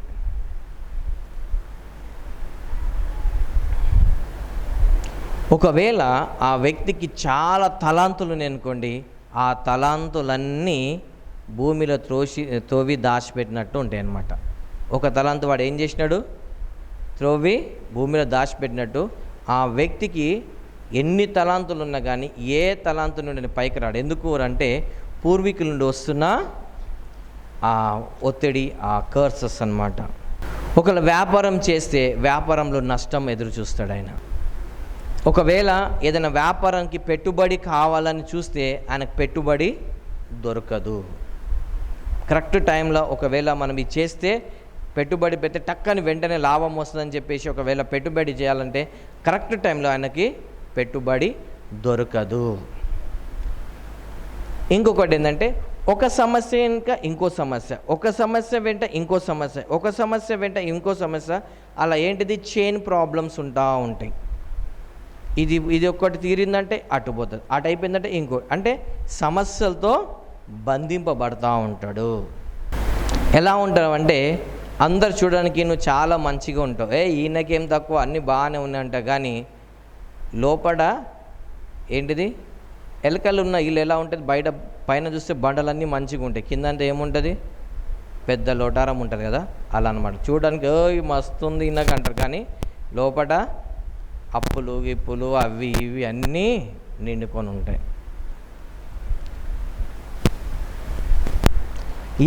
ఒకవేళ ఆ వ్యక్తికి చాలా తలాంతులు అనుకోండి, ఆ తలాంతులన్నీ భూమిలో త్రోవి దాచిపెట్టినట్టు ఉంటాయి అన్నమాట. ఒక తలాంతు వాడు ఏం చేసినాడు? త్రోవి భూమిలో దాచిపెట్టినట్టు. ఆ వ్యక్తికి ఎన్ని తలాంతులు ఉన్నా కానీ ఏ తలాంతు నుండి పైకి రాడు. ఎందుకు అంటే పూర్వీకుల నుండి వస్తున్న ఆ ఒత్తిడి, ఆ కర్సెస్ అన్నమాట. ఒకవేళ వ్యాపారం చేస్తే వ్యాపారంలో నష్టం ఎదురు చూస్తాడు ఆయన. ఒకవేళ ఏదైనా వ్యాపారానికి పెట్టుబడి కావాలని చూస్తే ఆయనకు పెట్టుబడి దొరకదు. కరెక్ట్ టైంలో ఒకవేళ మనం ఇది చేస్తే పెట్టుబడి పెడితే టక్కని వెంటనే లాభం వస్తుందని చెప్పేసి ఒకవేళ పెట్టుబడి చేయాలంటే కరెక్ట్ టైంలో ఆయనకి పెట్టుబడి దొరకదు. ఇంకొకటి ఏంటంటే, ఒక సమస్య ఇంకా ఇంకో సమస్య, ఒక సమస్య వెంట ఇంకో సమస్య, ఒక సమస్య వెంట ఇంకో సమస్య, అలా ఏంటిది చైన్ ప్రాబ్లమ్స్ ఉంటా ఉంటాయి. ఇది ఒక్కటి తీరిందంటే అటు పోతుంది, అటు అయిపోయిందంటే ఇంకో, అంటే సమస్యలతో బంధింపబడతా ఉంటాడు. ఎలా ఉంటావు అంటే అందరు చూడడానికి నువ్వు చాలా మంచిగా ఉంటావు, ఈయనకేం తక్కువ, అన్నీ బాగానే ఉన్నాయంట, కానీ లోపల ఏంటిది ఎలకలు ఉన్న ఇల్లు ఎలా ఉంటుంది? బయట పైన చూస్తే బండలన్నీ మంచిగా ఉంటాయి, కింద అంటే ఏముంటుంది? పెద్ద లోటారం ఉంటుంది కదా, అలా అనమాట. చూడడానికి మస్తుంది ఇన్నక అంటారు, కానీ లోపల అప్పులు గిప్పులు అవి ఇవి అన్నీ నిండుకొని ఉంటాయి.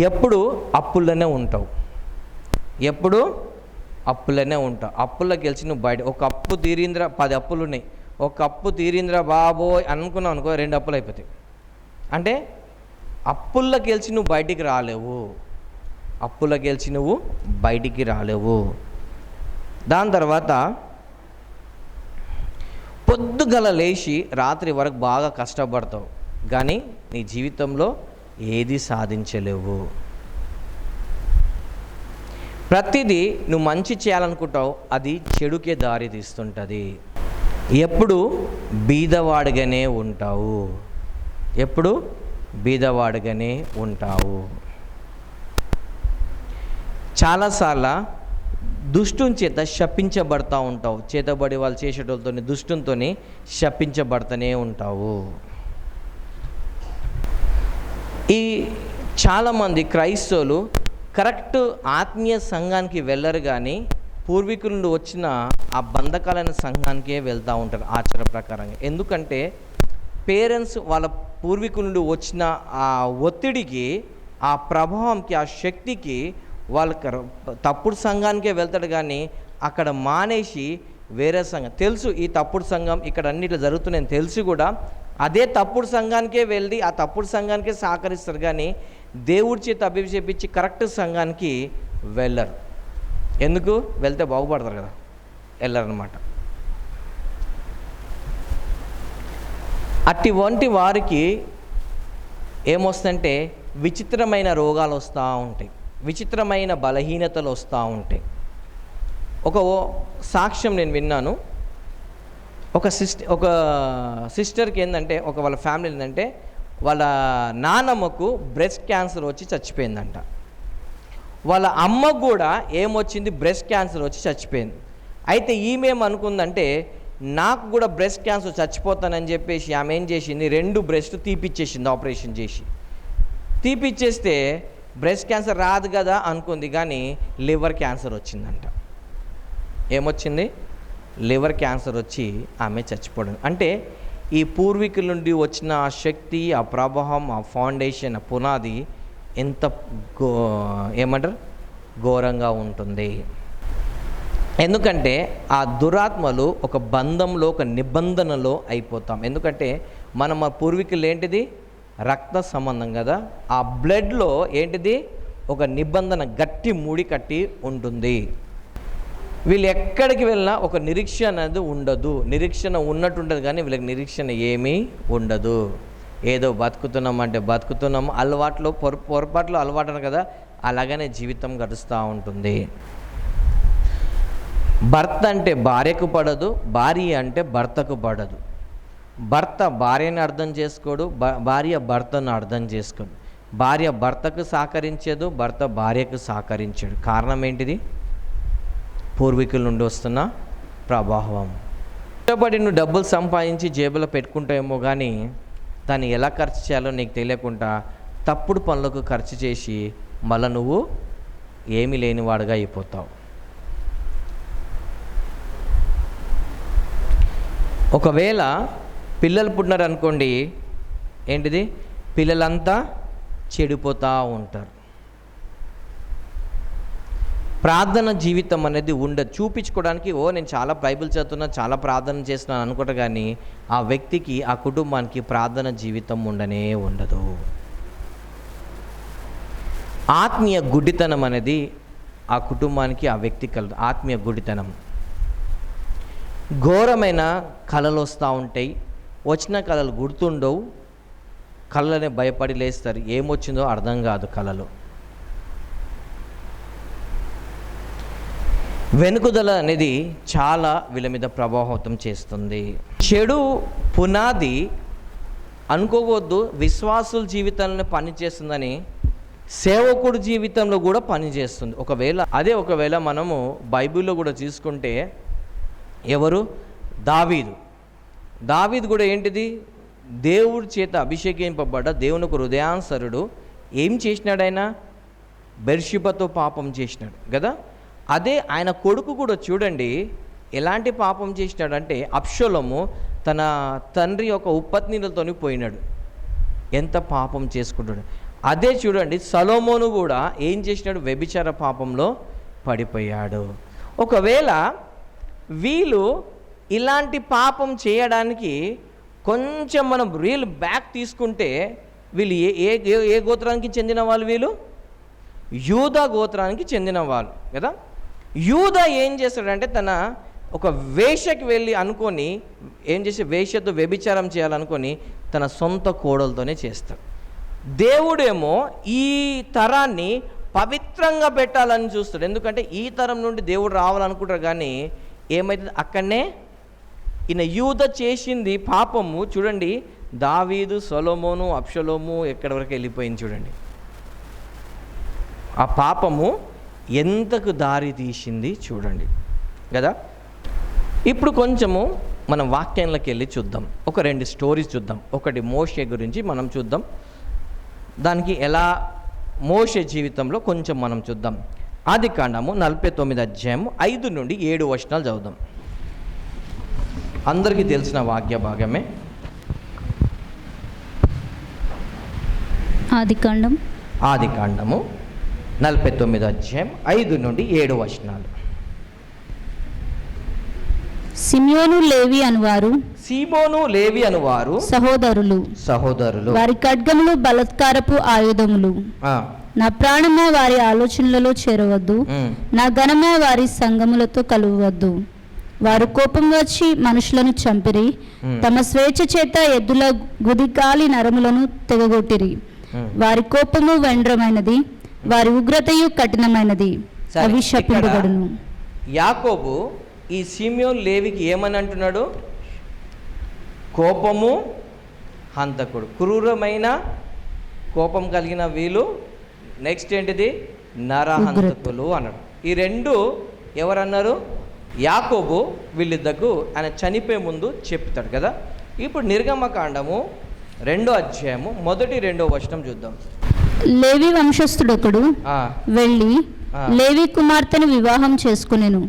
ఎప్పుడు అప్పుల్లోనే ఉంటావు, ఎప్పుడు అప్పులనే ఉంటావు. అప్పుల్లో గెలిచి నువ్వు బయట, ఒక అప్పు తీరింద్ర 10 అప్పులు ఉన్నాయి, ఒక అప్పు తీరింద్ర బాబోయ్ అనుకున్నావు అనుకో, 2 అప్పులు అయిపోతాయి. అంటే అప్పుల్లో గెలిచి నువ్వు బయటికి రాలేవు, అప్పుల్లో గెలిచి నువ్వు బయటికి రాలేవు. దాని తర్వాత పొద్దుగల లేచి రాత్రి వరకు బాగా కష్టపడతావు, కానీ నీ జీవితంలో ఏది సాధించలేవు. ప్రతిదీ నువ్వు మంచి చేయాలనుకుంటావు, అది చెడుకే దారి తీస్తుంటుంది. ఎప్పుడు బీదవాడిగానే ఉంటావు, ఎప్పుడు బీదవాడిగానే ఉంటావు. చాలాసార్లు దుష్టుని చేత శపించబడతా ఉంటావు, చేతబడి వాళ్ళు చేసేటోళ్ళతో దుష్టునితో శపించబడుతూనే ఉంటావు. ఈ చాలామంది క్రైస్తవులు కరెక్ట్ ఆత్మీయ సంఘానికి వెళ్ళరు, కానీ పూర్వీకుల నుండి వచ్చిన ఆ బంధకాలైన సంఘానికే వెళ్తూ ఉంటారు ఆచార ప్రకారంగా. ఎందుకంటే పేరెంట్స్ వాళ్ళ పూర్వీకుల నుండి వచ్చిన ఆ ఒత్తిడికి, ఆ ప్రభావంకి, ఆ శక్తికి వాళ్ళకి తప్పుడు సంఘానికే వెళ్తాడు, కానీ అక్కడ మానేసి వేరే సంఘం, తెలుసు ఈ తప్పుడు సంఘం ఇక్కడ అన్నిట్లో జరుగుతున్నాయని తెలిసి కూడా అదే తప్పుడు సంఘానికే వెళ్ళి ఆ తప్పుడు సంఘానికే సహకరిస్తారు, కానీ దేవుడి చేత అభిషేపించి కరెక్ట్ సంఘానికి వెళ్ళరు. ఎందుకు? వెళ్తే బాగుపడతారు కదా, వెళ్ళరన్నమాట. అటువంటి వారికి ఏమొస్తుందంటే విచిత్రమైన రోగాలు వస్తూ ఉంటాయి, విచిత్రమైన బలహీనతలు వస్తూ ఉంటాయి. ఒక సాక్ష్యం నేను విన్నాను. ఒక సిస్టర్కి ఏంటంటే, వాళ్ళ ఫ్యామిలీ ఏంటంటే వాళ్ళ నానమ్మకు బ్రెస్ట్ క్యాన్సర్ వచ్చి చచ్చిపోయిందంట. వాళ్ళ అమ్మకు కూడా ఏమొచ్చింది? బ్రెస్ట్ క్యాన్సర్ వచ్చి చచ్చిపోయింది. అయితే ఈమె ఏమనుకుందంటే, నాకు కూడా బ్రెస్ట్ క్యాన్సర్ చచ్చిపోతానని చెప్పేసి ఆమె ఏం చేసింది? 2 బ్రెస్ట్ తీపిచ్చేసింది, ఆపరేషన్ చేసి తీపిచ్చేస్తే బ్రెస్ట్ క్యాన్సర్ రాదు కదా అనుకుంది, కానీ లివర్ క్యాన్సర్ వచ్చిందంట. ఏమొచ్చింది? లివర్ క్యాన్సర్ వచ్చి ఆమె చచ్చిపోవడం. అంటే ఈ పూర్వీకుల నుండి వచ్చిన ఆ శక్తి, ఆ ప్రభావం, ఆ ఫౌండేషన్, ఆ పునాది ఎంత ఏమంటారు ఘోరంగా ఉంటుంది. ఎందుకంటే ఆ దురాత్మలు ఒక బంధంలో, ఒక నిబంధనలో అయిపోతాం. ఎందుకంటే మనం మా పూర్వీకులు ఏంటిది? రక్త సంబంధం కదా. ఆ బ్లడ్లో ఏంటిది? ఒక నిబంధన, గట్టి ముడి కట్టి ఉంటుంది. వీళ్ళు ఎక్కడికి వెళ్ళినా ఒక నిరీక్షణ అనేది ఉండదు. నిరీక్షణ ఉన్నట్టుంటుంది, కానీ వీళ్ళకి నిరీక్షణ ఏమీ ఉండదు. ఏదో బతుకుతున్నామంటే బతుకుతున్నాము, అలవాట్లు పొరపాట్లు అలవాటు కదా, అలాగనే జీవితం గడుస్తూ ఉంటుంది. భర్త అంటే భార్యకు పడదు, భార్య అంటే భర్తకు పడదు. భర్త భార్యని అర్థం చేసుకోడు, భార్య భర్తను అర్థం చేసుకోడు. భార్య భర్తకు సహకరించదు, భర్త భార్యకు సహకరించడు. కారణం ఏంటిది? పూర్వీకుల నుండి వస్తున్న ప్రభావం. కష్టపడి నువ్వు డబ్బులు సంపాదించి జేబులో పెట్టుకుంటావేమో, కానీ దాన్ని ఎలా ఖర్చు చేయాలో నీకు తెలియకుండా తప్పుడు పనులకు ఖర్చు చేసి మళ్ళీ నువ్వు ఏమీ లేనివాడుగా అయిపోతావు. ఒకవేళ పిల్లలు పుట్టినారనుకోండి, ఏంటిది? పిల్లలంతా చెడిపోతూ ఉంటారు. ప్రార్థన జీవితం అనేది ఉండదు. చూపించుకోవడానికి నేను చాలా బైబిల్ చదువుతున్నా, చాలా ప్రార్థన చేస్తున్నాను అనుకుంటా, కానీ ఆ వ్యక్తికి, ఆ కుటుంబానికి ప్రార్థన జీవితం ఉండదు. ఆత్మీయ గుడ్డితనం అనేది ఆ కుటుంబానికి, ఆ వ్యక్తి కలదు. ఆత్మీయ గుడ్డితనం. ఘోరమైన కళలు వస్తూ ఉంటాయి. వచ్చిన కళలు గుర్తుండవు. కళలనే భయపడి లేస్తారు. ఏమొచ్చిందో అర్థం కాదు. కళలు వెనుకుదల అనేది చాలా వీళ్ళ మీద ప్రభావితం చేస్తుంది. చెడు పునాది అనుకోవద్దు విశ్వాసుల జీవితంలో పనిచేస్తుందని, సేవకుడు జీవితంలో కూడా పనిచేస్తుంది. ఒకవేళ మనము బైబిల్లో కూడా తీసుకుంటే, ఎవరు? దావీదు కూడా ఏంటిది? దేవుడి చేత అభిషేకింపబడ్డ దేవునికి హృదయానుసరుడు. ఏం చేసినాడు ఆయన? బెర్షిబతో పాపం చేసినాడు కదా. అదే ఆయన కొడుకు కూడా చూడండి ఎలాంటి పాపం చేసినాడంటే, అబ్షలోము తన తండ్రి యొక్క ఉపపత్నిలతో పోయినాడు. ఎంత పాపం చేసుకుంటాడు. అదే చూడండి సొలొమోను కూడా ఏం చేసినాడు? వ్యభిచార పాపంలో పడిపోయాడు. ఒకవేళ వీళ్ళు ఇలాంటి పాపం చేయడానికి కొంచెం మనం రీల్ బ్యాక్ తీసుకుంటే, వీళ్ళు ఏ గోత్రానికి చెందిన వాళ్ళు? వీళ్ళు యూదా గోత్రానికి చెందిన వాళ్ళు కదా. యూదా ఏం చేస్తాడంటే, తన ఒక వేషకి వెళ్ళి అనుకొని ఏం చేసి, వేషతో వ్యభిచారం చేయాలనుకొని తన సొంత కోడలతోనే చేస్తాడు. దేవుడేమో ఈ తరాన్ని పవిత్రంగా పెట్టాలని చూస్తాడు. ఎందుకంటే ఈ తరం నుండి దేవుడు రావాలనుకుంటారు, కానీ ఏమైతుంది? అక్కడనే ఈయన యూదా చేసింది పాపము. చూడండి దావీదు, సొలొమోను, అబ్షలోము ఎక్కడి వరకు వెళ్ళిపోయింది చూడండి. ఆ పాపము ఎంతకు దారి తీసింది చూడండి కదా. ఇప్పుడు కొంచెము మనం వాక్యంలోకి వెళ్ళి చూద్దాం. ఒక 2 స్టోరీస్ చూద్దాం. ఒకటి మోషే గురించి మనం చూద్దాం. దానికి ఎలా మోషే జీవితంలో కొంచెం మనం చూద్దాం. ఆదికాండము 49 అధ్యాయం 5 నుండి 7 వచనాలు చదువుదాం. అందరికీ తెలిసిన వాక్య భాగమే. ఆదికాండము 49 అధ్యాయం 5 నుండి 7 వచనాలు. సిమియోను లేవి అనువారు సహోదరులు వారి ఖడ్గములు బలత్కారపు ఆయుధములు. నా ప్రాణమే వారి ఆలోచనలలో చేరవద్దు, నా ఘనమే వారి సంగములతో కలువవద్దు. వారు కోపం వచ్చి మనుషులను చంపిరి, తమ స్వేచ్ఛ చేత ఎద్దుల గుదికాలి నరములను తెగగొట్టిరి. వారి కోపము వెండ్రమైనది, వారి ఉగ్రతయు కఠినమైనది, అవి శపింపబడును. యాకోబు ఈ సిమియోను లేవికి ఏమని అంటున్నాడు? కోపము హంతకుడు, క్రూరమైన కోపం కలిగిన వీళ్ళు. నెక్స్ట్ ఏంటిది? నరహంతకులు అన్నాడు. ఈ 2 ఎవరన్నారు? యాకోబు వీళ్ళిద్దకు ఆయన చనిపోయే ముందు చెప్తాడు కదా. ఇప్పుడు నిర్గమకాండము 2వ అధ్యాయము 1, 2వ వచనం చూద్దాం. లేవి వంశస్థుడొకడు వెళ్ళి లేవి కుమార్తెను వివాహం చేసుకునెను.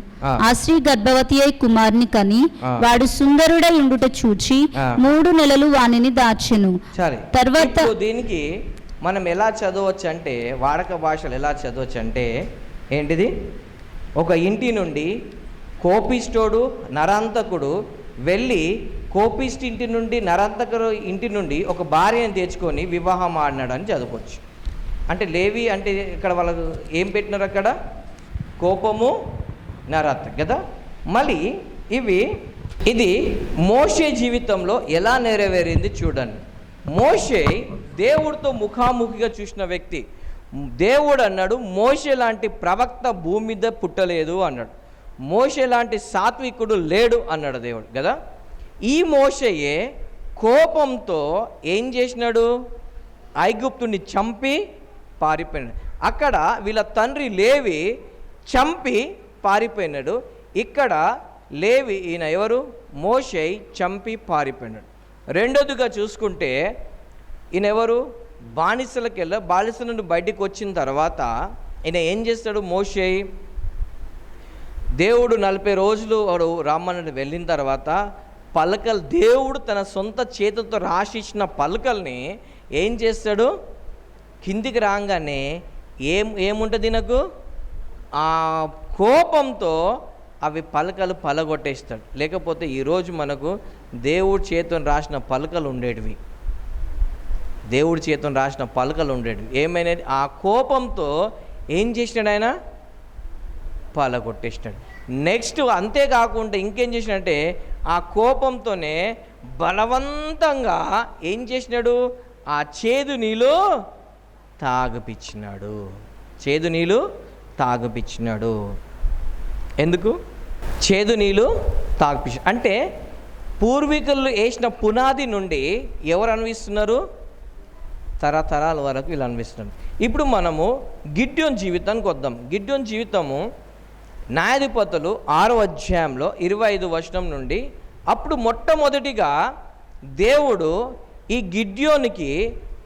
ఆ స్త్రీ గర్భవతి అయి కుమారుని కని వాడు సుందరుడై ఉండుట చూచి 3 నెలలు వానిని దాచెను. తర్వాత దీనికి మనం ఎలా చదవచ్చు అంటే, వాడక భాషలు ఎలా చదవచ్చు అంటే ఏంటిది, ఒక ఇంటి నుండి కోపిస్టోడు నరాంతకుడు వెళ్ళి కోపిస్ట్ ఇంటి నుండి నరాంతకుడు ఇంటి నుండి ఒక భార్యను తెచ్చుకొని వివాహం ఆడినాడు అని చదువుకోవచ్చు. అంటే లేవి అంటే ఇక్కడ వాళ్ళకు ఏం పెట్టినారు, అక్కడ కోపము నరాంత కదా. మళ్ళీ ఇది మోషే జీవితంలో ఎలా నెరవేరింది చూడండి. మోషే దేవుడితో ముఖాముఖిగా చూసిన వ్యక్తి. దేవుడు అన్నాడు, మోషే లాంటి ప్రవక్త భూమి మీద పుట్టలేదు అన్నాడు. మోషే లాంటి సాత్వికుడు లేడు అన్నాడు దేవుడు కదా. ఈ మోషేయే కోపంతో ఏం చేసినాడు, ఐగుప్తుని చంపి పారిపోయినాడు. అక్కడ వీళ్ళ తండ్రి లేవి చంపి పారిపోయినాడు. ఇక్కడ లేవి ఈయన ఎవరు, మోషే చంపి పారిపోయినాడు. రెండోదిగా చూసుకుంటే ఈయన ఎవరు, బానిస నుండి బయటికి వచ్చిన తర్వాత ఈయన ఏం చేస్తాడు, మోషే దేవుడు 40 రోజులు వాడు రామన్నని వెళ్ళిన తర్వాత పలకలు, దేవుడు తన సొంత చేతితో రాసిచ్చిన పలకల్ని ఏం చేస్తాడు, కిందికి రాగానే ఏముంటుంది నాకు, ఆ కోపంతో అవి పలకలు పలగొట్టేస్తాడు. లేకపోతే ఈరోజు మనకు దేవుడి చేతితో రాసిన పలకలు ఉండేటివి, ఏమైనా ఆ కోపంతో ఏం చేసినాడు, ఆయన పలగొట్టేసినాడు. నెక్స్ట్ అంతేకాకుండా ఇంకేం చేసినాడంటే ఆ కోపంతోనే బలవంతంగా ఏం చేసినాడు, ఆ చేదు నీళ్ళు తాగిపించినాడు. ఎందుకు చేదు నీళ్ళు తాగిపించాడు అంటే పూర్వీకులు వేసిన పునాది నుండి ఎవరు అన్విస్తున్నారు, తరతరాల వరకు వీళ్ళు అన్విస్తున్నారు. ఇప్పుడు మనము గిడ్యోన్ జీవితానికి వద్దాం. గిడ్యోన్ జీవితము న్యాయాధిపతులు 6వ అధ్యాయంలో 25వ వచనం నుండి, అప్పుడు మొట్టమొదటిగా దేవుడు ఈ గిడ్యోనికి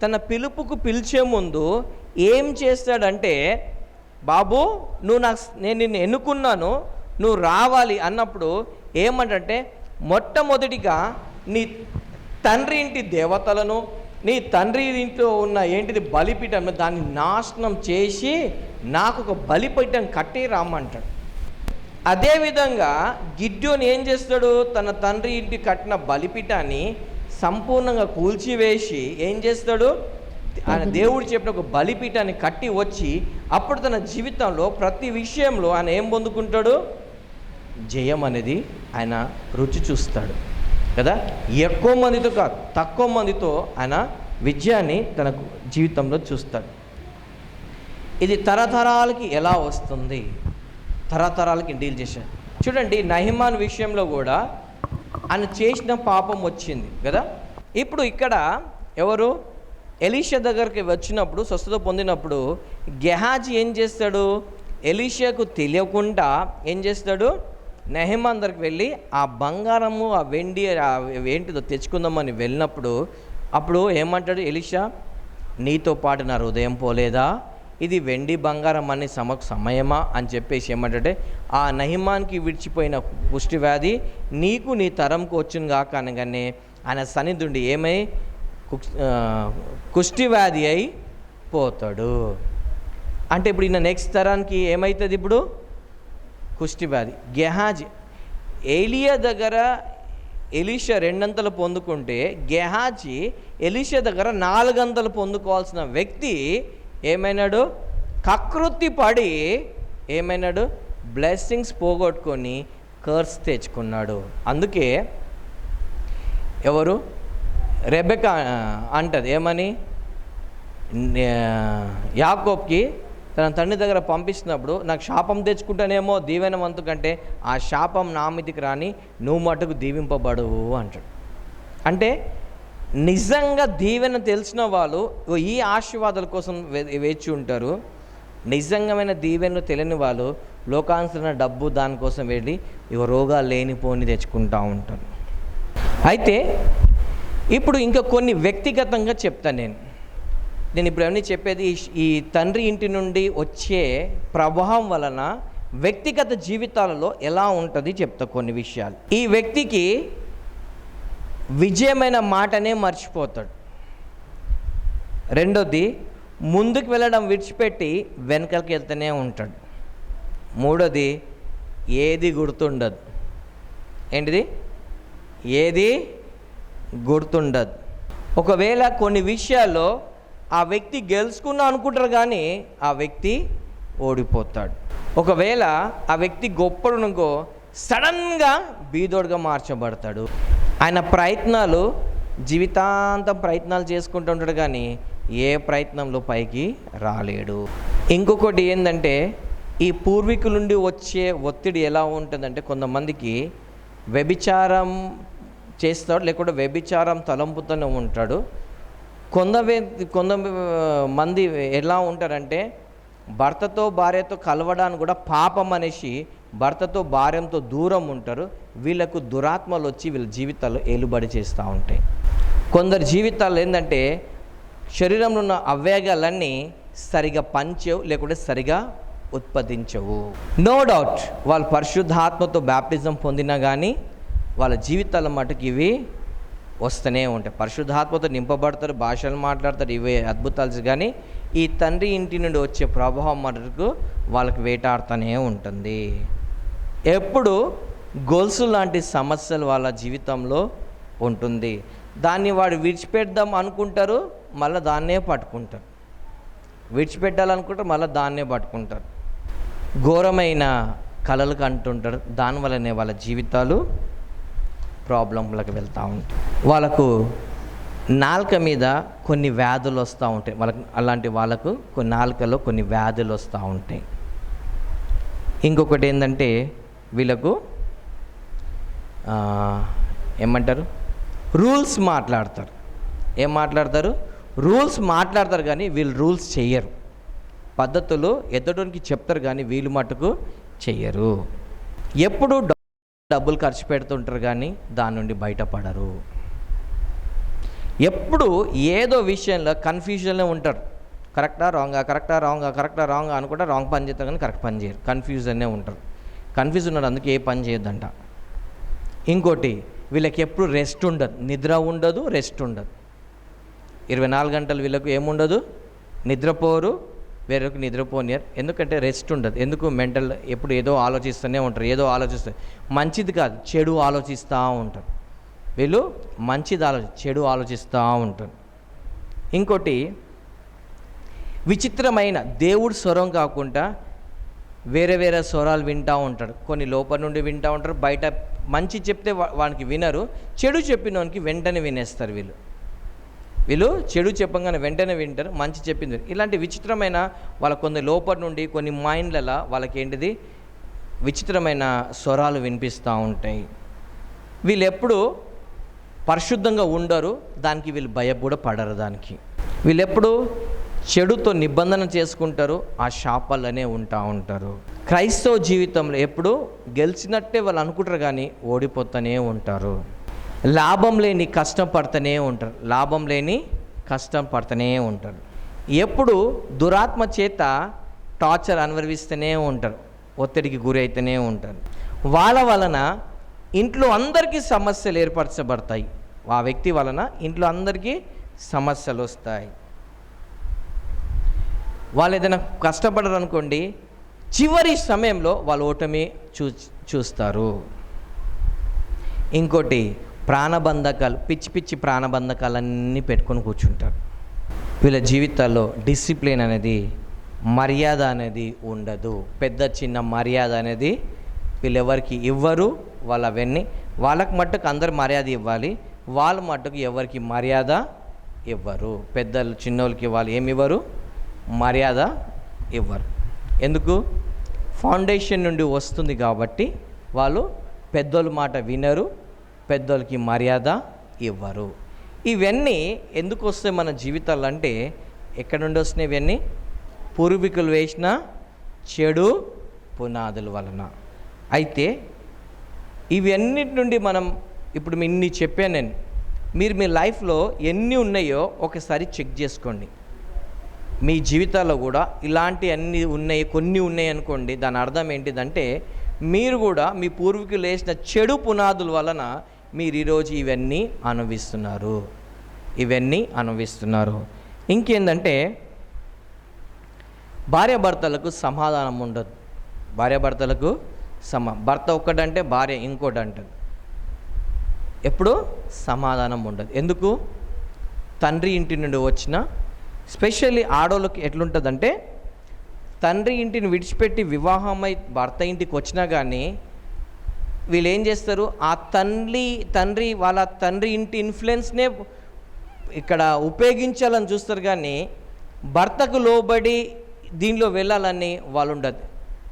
తన పిలుపుకు పిలిచే ముందు ఏం చేస్తాడంటే, బాబు నేను నిన్ను ఎన్నుకున్నాను, నువ్వు రావాలి అన్నప్పుడు ఏమంటే, మొట్టమొదటిగా నీ తండ్రి ఇంటి దేవతలను, నీ తండ్రి ఇంట్లో ఉన్న ఏంటిది బలిపీఠం, దాన్ని నాశనం చేసి నాకు ఒక బలిపీఠం కట్టి రామంటాడు. అదేవిధంగా గిడ్యోని ఏం చేస్తాడు, తన తండ్రి ఇంటి కట్టిన బలిపీఠాన్ని సంపూర్ణంగా కూల్చివేసి ఏం చేస్తాడు, ఆయన దేవుడు చెప్పిన ఒక బలిపీఠాన్ని కట్టి వచ్చి అప్పుడు తన జీవితంలో ప్రతి విషయంలో ఆయన ఏం పొందుకుంటాడు, జయం అనేది ఆయన రుచి చూస్తాడు కదా. ఎక్కువ మందితో కాదు, తక్కువ మందితో ఆయన విజయాన్ని తన జీవితంలో చూస్తాడు. ఇది తరతరాలకి ఎలా వస్తుంది, తరతరాలకి డీల్ చేశాడు. చూడండి, నహిమాన్ విషయంలో కూడా ఆయన చేసిన పాపం వచ్చింది కదా. ఇప్పుడు ఇక్కడ ఎవరు, ఎలీషా దగ్గరికి వచ్చినప్పుడు, స్వస్థత పొందినప్పుడు గెహాజీ ఏం చేస్తాడు, ఎలీషాకు తెలియకుండా ఏం చేస్తాడు, నెహమాన్ దగ్గరికి వెళ్ళి ఆ బంగారము, ఆ వెండి, ఏంటిదో తెచ్చుకుందామని వెళ్ళినప్పుడు అప్పుడు ఏమంటాడు ఎలీషా, నీతో పాటు నా హృదయం పోలేదా, ఇది వెండి బంగారం అనే సమయమా అని చెప్పేసి ఏమంటే, ఆ నహిమాన్కి విడిచిపోయిన కుష్టి వ్యాధి నీకు నీ తరంకు వచ్చును కాక అనగానే ఆయన సన్నిధుండి ఏమై కుష్టి వ్యాధి అయి పోతాడు. అంటే ఇప్పుడు ఈయన నెక్స్ట్ తరానికి ఏమవుతుంది, ఇప్పుడు కుష్టి వ్యాధి. గెహాజీ ఏలియా దగ్గర ఎలీషా 2 పొందుకుంటే గెహాజీ ఎలీషా దగ్గర 4 పొందుకోవాల్సిన వ్యక్తి ఏమైనాడు, కకృతి పడి ఏమైనాడు, బ్లెస్సింగ్స్ పోగొట్టుకొని కర్స్ తెచ్చుకున్నాడు. అందుకే ఎవరు రెబెకా అంటది ఏమని, యాకోబ్కి తన తండ్రి దగ్గర పంపిస్తున్నప్పుడు నాకు శాపం తెచ్చుకుంటానేమో దీవెనవంతుకంటే ఆ శాపం నా మీదికి రాని, నువ్వు మటుకు దీవింపబడువు అంటాడు. అంటే నిజంగా దీవెన తెలిసిన వాళ్ళు ఈ ఆశీర్వాదాల కోసం వేచి ఉంటారు. నిజంగామైన దీవెనలు తెలియని వాళ్ళు లోకానుసరణ డబ్బు దానికోసం వెళ్ళి రోగాలు లేనిపోని తెచ్చుకుంటూ ఉంటారు. అయితే ఇప్పుడు ఇంకా కొన్ని వ్యక్తిగతంగా చెప్తాను నేను. నేను ఇప్పుడు ఏమని చెప్పేది, ఈ తండ్రి ఇంటి నుండి వచ్చే ప్రభావం వలన వ్యక్తిగత జీవితాలలో ఎలా ఉంటుంది చెప్తా కొన్ని విషయాలు. ఈ వ్యక్తికి విజయమైన మాటనే మర్చిపోతాడు. రెండోది, ముందుకు వెళ్ళడం విడిచిపెట్టి వెనకలకి వెళ్తూనే ఉంటాడు. మూడోది, ఏది గుర్తుండదు. ఏంటిది? ఏది గుర్తుండదు. ఒకవేళ కొన్ని విషయాల్లో ఆ వ్యక్తి గెలుచుకున్నా అనుకుంటారు కానీ ఆ వ్యక్తి ఓడిపోతాడు. ఒకవేళ ఆ వ్యక్తి గొప్పడునుకో సడన్గా బీదోడుగా మార్చబడతాడు. ఆయన ప్రయత్నాలు జీవితాంతం ప్రయత్నాలు చేసుకుంటూ ఉంటాడు కానీ ఏ ప్రయత్నంలో పైకి రాలేడు. ఇంకొకటి ఏంటంటే, ఈ పూర్వీకుల నుండి వచ్చే ఒత్తిడి ఎలా ఉంటుందంటే, కొంతమందికి వ్యభిచారం చేస్తాడు, లేకుంటే వ్యభిచారం తలంపుతూనే ఉంటాడు. కొంతమంది ఎలా ఉంటారంటే, భర్తతో భార్యతో కలవడానికి కూడా పాపం అనేసి భర్తతో భార్యతో దూరం ఉంటారు. వీళ్ళకు దురాత్మలు వచ్చి వీళ్ళ జీవితాల్లో ఏలుబడి చేస్తూ ఉంటాయి. కొందరు జీవితాలు ఏంటంటే, శరీరంలో ఉన్న అవయవాలన్నీ సరిగా పనిచేయవు, లేకుంటే సరిగా ఉత్పాదించవు. నో డౌట్ వాళ్ళు పరిశుద్ధాత్మతో బ్యాప్టిజం పొందినా కానీ వాళ్ళ జీవితాల మటుకు ఇవి వస్తూనే ఉంటాయి. పరిశుద్ధాత్మతో నింపబడతారు, భాషలు మాట్లాడతారు, ఇవే అద్భుతాలు. కానీ ఈ తండ్రి ఇంటి నుండి వచ్చే ప్రభావం మటుకు వాళ్ళకి వేటాడుతూనే ఉంటుంది. ఎప్పుడు గొలుసు లాంటి సమస్యలు వాళ్ళ జీవితంలో ఉంటుంది. దాన్ని వాడు విడిచిపెడదాం అనుకుంటారు, మళ్ళీ దాన్నే పట్టుకుంటారు. విడిచిపెట్టాలనుకుంటారు, మళ్ళీ దాన్నే పట్టుకుంటారు. ఘోరమైన కలలు కంటుంటారు. దానివల్లనే వాళ్ళ జీవితాలు ప్రాబ్లంలకు వెళ్తూ ఉంటాయి. వాళ్ళకు నాలుక మీద కొన్ని వ్యాధులు వస్తూ ఉంటాయి. అలాంటి వాళ్ళకు కొన్ని నాలుకలో కొన్ని వ్యాధులు వస్తూ ఉంటాయి. ఇంకొకటి ఏంటంటే, వీళ్ళకు ఏమంటారు, రూల్స్ మాట్లాడతారు. ఏం మాట్లాడతారు? రూల్స్ మాట్లాడతారు కానీ వీళ్ళు రూల్స్ చెయ్యరు. పద్ధతులు ఎదుటికి చెప్తారు కానీ వీళ్ళు మటుకు చెయ్యరు. ఎప్పుడు డబ్బులు ఖర్చు పెడుతుంటారు కానీ దాని నుండి బయటపడరు. ఎప్పుడు ఏదో విషయంలో కన్ఫ్యూజన్లో ఉంటారు. కరెక్టా రాంగా, కరెక్టా రాంగా, కరెక్టా రాంగా అనుకుంటా రాంగ్ పని చేస్తారు కానీ కరెక్ట్ పని చేయరు. కన్ఫ్యూజన్నే ఉంటారు. కన్ఫ్యూజ్ ఉన్నారు, అందుకే ఏ పని చేయొద్దంట. ఇంకోటి, వీళ్ళకి ఎప్పుడు రెస్ట్ ఉండదు, నిద్ర ఉండదు, రెస్ట్ ఉండదు. 24 గంటలు వీళ్ళకు ఏముండదు, నిద్రపోరు, వేరొక నిద్రపోనియరు. ఎందుకంటే రెస్ట్ ఉండదు. ఎందుకు? మెంటల్ ఎప్పుడు ఏదో ఆలోచిస్తూనే ఉంటారు. ఏదో ఆలోచిస్తారు, మంచిది కాదు చెడు ఆలోచిస్తూ ఉంటారు. వీళ్ళు మంచిది చెడు ఆలోచిస్తూ ఉంటారు. ఇంకోటి, విచిత్రమైన దేవుడి స్వరం కాకుండా వేరే వేరే స్వరాలు వింటూ ఉంటాడు. కొన్ని లోపల నుండి వింటూ ఉంటారు, బయట మంచి చెప్తే వానికి వినరు, చెడు చెప్పినోనికి వెంటనే వినేస్తారు. వీళ్ళు చెడు చెప్పగానే వెంటనే వింటారు, మంచి చెప్పింది. ఇలాంటి విచిత్రమైన వాళ్ళ కొన్ని లోపల నుండి కొన్ని మైండ్లలో వాళ్ళకి ఏంటిది విచిత్రమైన స్వరాలు వినిపిస్తూ ఉంటాయి. వీళ్ళు ఎప్పుడు పరిశుద్ధంగా ఉండరు, దానికి వీళ్ళు కూడా పడరు. దానికి వీళ్ళు ఎప్పుడు చెడుతో నిబంధన చేసుకుంటారు, ఆ శాపాలనే ఉంటారు. క్రైస్తవ జీవితంలో ఎప్పుడు గెలిచినట్టే వాళ్ళు అనుకుంటారు కానీ ఓడిపోతూనే ఉంటారు. లాభం లేని కష్టం పడుతూనే ఉంటారు. లాభం లేని కష్టం పడుతూనే ఉంటారు. ఎప్పుడు దురాత్మ చేత టార్చర్ అనుభవిస్తూనే ఉంటారు, ఒత్తిడికి గురి అయితేనే ఉంటారు. వాళ్ళ వలన ఇంట్లో అందరికీ సమస్యలు ఏర్పరచబడతాయి. ఆ వ్యక్తి వలన ఇంట్లో అందరికీ సమస్యలు వస్తాయి. వాళ్ళు ఏదైనా కష్టపడరు అనుకోండి, చివరి సమయంలో వాళ్ళు ఓటమి చూస్తారు. ఇంకోటి, ప్రాణబంధకాలు, పిచ్చి పిచ్చి ప్రాణబంధకాలన్నీ పెట్టుకొని కూర్చుంటారు. వీళ్ళ జీవితాల్లో డిసిప్లిన్ అనేది, మర్యాద అనేది ఉండదు. పెద్ద చిన్న మర్యాద అనేది వీళ్ళెవరికి ఇవ్వరు. అవన్నీ వాళ్ళకి మట్టుకు అందరు మర్యాద ఇవ్వాలి, వాళ్ళ మట్టుకు ఎవరికి మర్యాద ఇవ్వరు. పెద్దలు చిన్నోళ్ళకి ఇవ్వాలి, ఏమి ఇవ్వరు, మర్యాద ఇవ్వరు. ఎందుకు? ఫౌండేషన్ నుండి వస్తుంది కాబట్టి వాళ్ళు పెద్దోళ్ళ మాట వినరు, పెద్దోళ్ళకి మర్యాద ఇవ్వరు. ఇవన్నీ ఎందుకు వస్తాయి మన జీవితాలు అంటే, ఎక్కడి నుండి వస్తున్నాయి ఇవన్నీ? పూర్వీకులు వేసిన చెడు పునాదుల వలన. అయితే ఇవన్నిటి నుండి మనం ఇప్పుడు ఇన్ని చెప్పాను నేను, మీరు మీ లైఫ్లో ఎన్ని ఉన్నాయో ఒకసారి చెక్ చేసుకోండి. మీ జీవితాల్లో కూడా ఇలాంటి అన్నీ ఉన్నాయి, కొన్ని ఉన్నాయి అనుకోండి, దాని అర్థం ఏంటిదంటే మీరు కూడా మీ పూర్వీకులు వేసిన చెడు పునాదుల వలన మీరు ఈరోజు ఇవన్నీ అనుభవిస్తున్నారు. ఇంకేందంటే భార్యాభర్తలకు సమాధానం ఉండదు. భార్యాభర్తలకు భర్త ఒక్కడంటే భార్య ఇంకోటి అంటది. ఎప్పుడు సమాధానం ఉండదు. ఎందుకు? తండ్రి ఇంటి నుండి వచ్చిన, స్పెషల్లీ ఆడోళ్ళకి ఎట్లుంటుందంటే తండ్రి ఇంటిని విడిచిపెట్టి వివాహమై భర్త ఇంటికి వచ్చినా కానీ వీళ్ళు ఏం చేస్తారు, ఆ తండ్రి వాళ్ళ తండ్రి ఇంటి ఇన్ఫ్లుయెన్స్నే ఇక్కడ ఉపయోగించాలని చూస్తారు, కానీ భర్తకు లోబడి దీనిలో వెళ్ళాలని వాళ్ళు ఉండదు.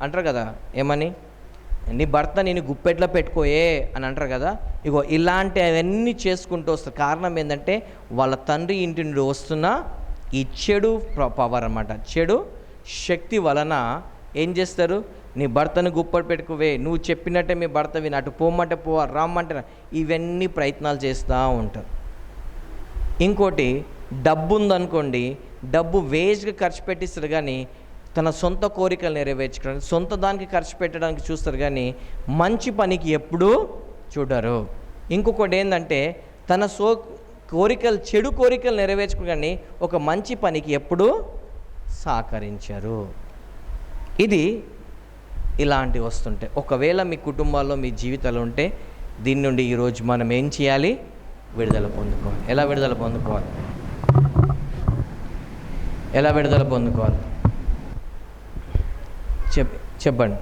అంటారు కదా, ఏమని, నీ భర్త నేను గుప్పెట్లో పెట్టుకోయే అని అంటారు కదా. ఇగో ఇలాంటి అవన్నీ చేసుకుంటూ వస్తారు. కారణం ఏంటంటే వాళ్ళ తండ్రి ఇంటి నుండి వస్తున్న ఈ చెడు పవర్ అన్నమాట, చెడు శక్తి వలన ఏం చేస్తారు, నీ భర్తను గుప్పటి పెట్టుకోవే, నువ్వు చెప్పినట్టే మీ భర్త విని, అటు పోమంటే పో, రామ్మంటే ఇవన్నీ ప్రయత్నాలు చేస్తూ ఉంటారు. ఇంకోటి, డబ్బు ఉందనుకోండి, డబ్బు వేస్ట్గా ఖర్చు పెట్టిస్తారు, కానీ తన సొంత కోరికలు నెరవేర్చుకోవడానికి సొంత దానికి ఖర్చు పెట్టడానికి చూస్తారు, కానీ మంచి పనికి ఎప్పుడూ చూడరు. ఇంకొకటి ఏంటంటే తన చెడు కోరికలు నెరవేర్చుకోగానే ఒక మంచి పనికి ఎప్పుడూ సహకరించరు. ఇలాంటివి వస్తుంటాయి. ఒకవేళ మీ కుటుంబాల్లో మీ జీవితాలు ఉంటే దీని నుండి ఈరోజు మనం ఏం చేయాలి? విడుదల పొందుకోవాలి. ఎలా విడుదల పొందుకోవాలి? చెప్పండి.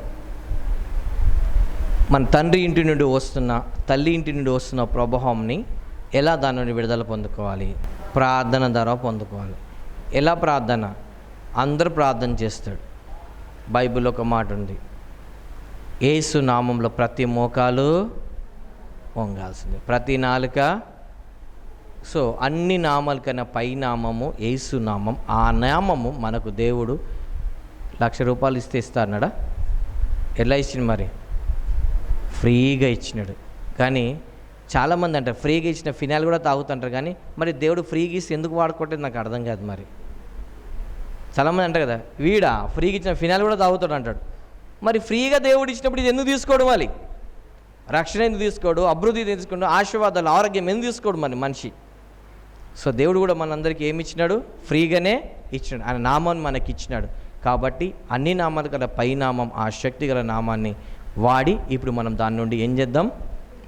మన తండ్రి ఇంటి నుండి వస్తున్న, తల్లి ఇంటి నుండి వస్తున్న ప్రభావంని ఎలా దాని నుండి విడుదల పొందుకోవాలి? ప్రార్థన ద్వారా పొందుకోవాలి. ఎలా ప్రార్థన? అందరూ ప్రార్థన చేస్తాడు. బైబిల్లో ఒక మాట ఉంది, యేసు నామంలో ప్రతి మోకాలు వంగాల్సింది, ప్రతి నాలుక. సో అన్ని నామాల కన్నా పై నామము యేసు నామం. ఆ నామము మనకు దేవుడు ₹1,00,000 ఇస్తే ఇస్తారన్నాడా? ఎలా ఇచ్చిండు మరి? ఫ్రీగా ఇచ్చినాడు. కానీ చాలామంది అంటారు ఫ్రీగా ఇచ్చిన ఫినాయిల్ కూడా తాగుతుంటారు, కానీ మరి దేవుడు ఫ్రీగా ఇస్తే ఎందుకు వాడుకోవట్లేదు నాకు అర్థం కాదు. మరి చాలామంది అంటారు కదా, వీడా ఫ్రీగా ఇచ్చిన ఫినాయిల్ కూడా తాగుతాడు అంటాడు. మరి ఫ్రీగా దేవుడు ఇచ్చినప్పుడు ఇది ఎందుకు తీసుకోవడం? వాళ్ళు రక్షణ ఎందుకు తీసుకోడు? అభివృద్ధి తీసుకోడు? ఆశీర్వాదాలు, ఆరోగ్యం ఎందుకు తీసుకోడు మరి మనిషి? సో దేవుడు కూడా మనందరికీ ఏమి ఇచ్చినాడు? ఫ్రీగానే ఇచ్చినాడు. ఆయన నామాన్ని మనకి ఇచ్చినాడు. కాబట్టి అన్ని నామాల కన్నా పై నామం, ఆ శక్తి గల నామాన్ని వాడి ఇప్పుడు మనం దాని నుండి ఏం చేద్దాం?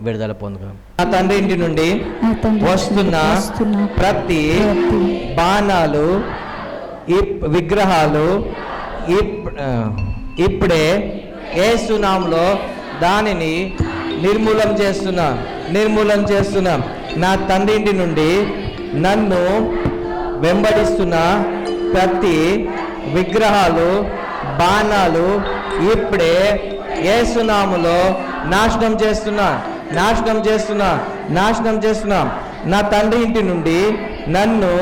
విడుదల పొందుదాం. నా తండ్రి ఇంటి నుండి వస్తున్న ప్రతి బాణాలు, విగ్రహాలు ఇప్పుడే యేసు నామములో దానిని నిర్మూలన చేస్తున్నా. నా తండ్రి ఇంటి నుండి నన్ను వెంబడిస్తున్న ప్రతి విగ్రహాలు, బాణాలు ఇప్పుడే యేసు నామములో నాశనం చేస్తున్నా. నా తండ్రి ఇంటి నుండి నన్ను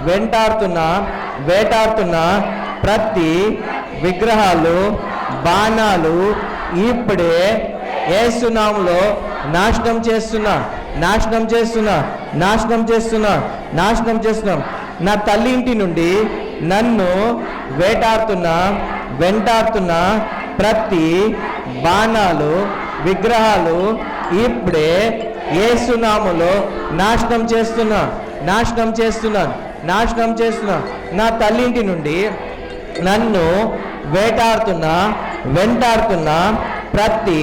వేటాడుతున్న ప్రతి విగ్రహాలు, బాణాలు ఇప్పుడే యేసు నామములో నాశనం చేస్తున్నా. నా తల్లి ఇంటి నుండి నన్ను వెంటాడుతున్న ప్రతి బాణాలు, విగ్రహాలు ఇప్పుడే యేసు నామములో నాశనం చేస్తున్నా. నా తల్లి ఇంటి నుండి నన్ను వెంటాడుతున్న ప్రతి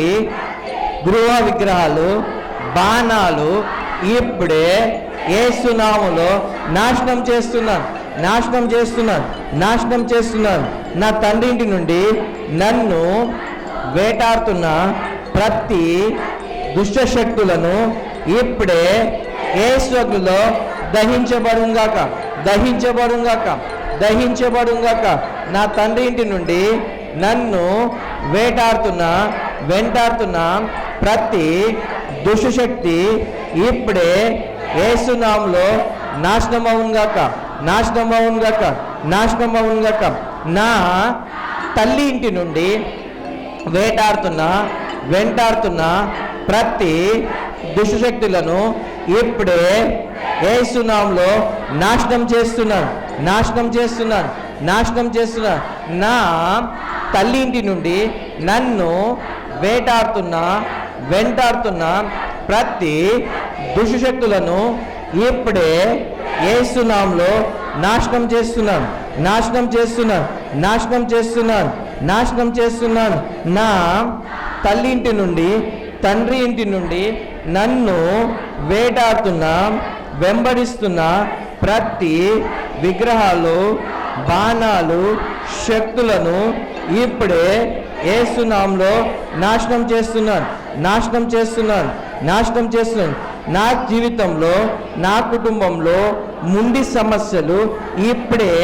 గృహ విగ్రహాలు, బాణాలు ఇప్పుడే యేసు నామములో నాశనం చేస్తున్నాను. నా తండ్రి ఇంటి నుండి నన్ను వేటాడుతున్న ప్రతి దుష్ట శక్తులను ఇప్పుడే యేసు అగ్నిలో దహించబడుగాక. నా తండ్రి ఇంటి నుండి నన్ను వెంటాడుతున్న ప్రతి దుష్టశక్తి ఇప్పుడే యేసు నామములో నాశనమవునుగాక. నా తల్లి ఇంటి నుండి వెంటాడుతున్న ప్రతి దుష్టశక్తులను ఇప్పుడే యేసు నామములో నాశనం చేస్తున్నాను, నాశనం చేస్తున్నాను, నాశనం చేస్తున్నాను. నా తల్లి ఇంటి నుండి నన్ను వెంటాడుతున్న ప్రతి దుష్టశక్తులను ఇప్పుడే యేసు నామములో నాశనం చేస్తున్నాను, నాశనం చేస్తున్నాను, నాశనం చేస్తున్నాను, నాశనం చేస్తున్నాను. నా తల్లి ఇంటి నుండి తండ్రి ఇంటి నుండి నన్ను వెంబడిస్తున్న ప్రతి విగ్రహాలు, బాణాలు, శక్తులను ఇప్పుడే యేసు నామములో నాశనం చేస్తున్నాను, నాశనం చేస్తున్నాను, నాశనం చేస్తున్నాను. నా జీవితంలో, నా కుటుంబంలో ముండి సమస్యలు ఇప్పుడే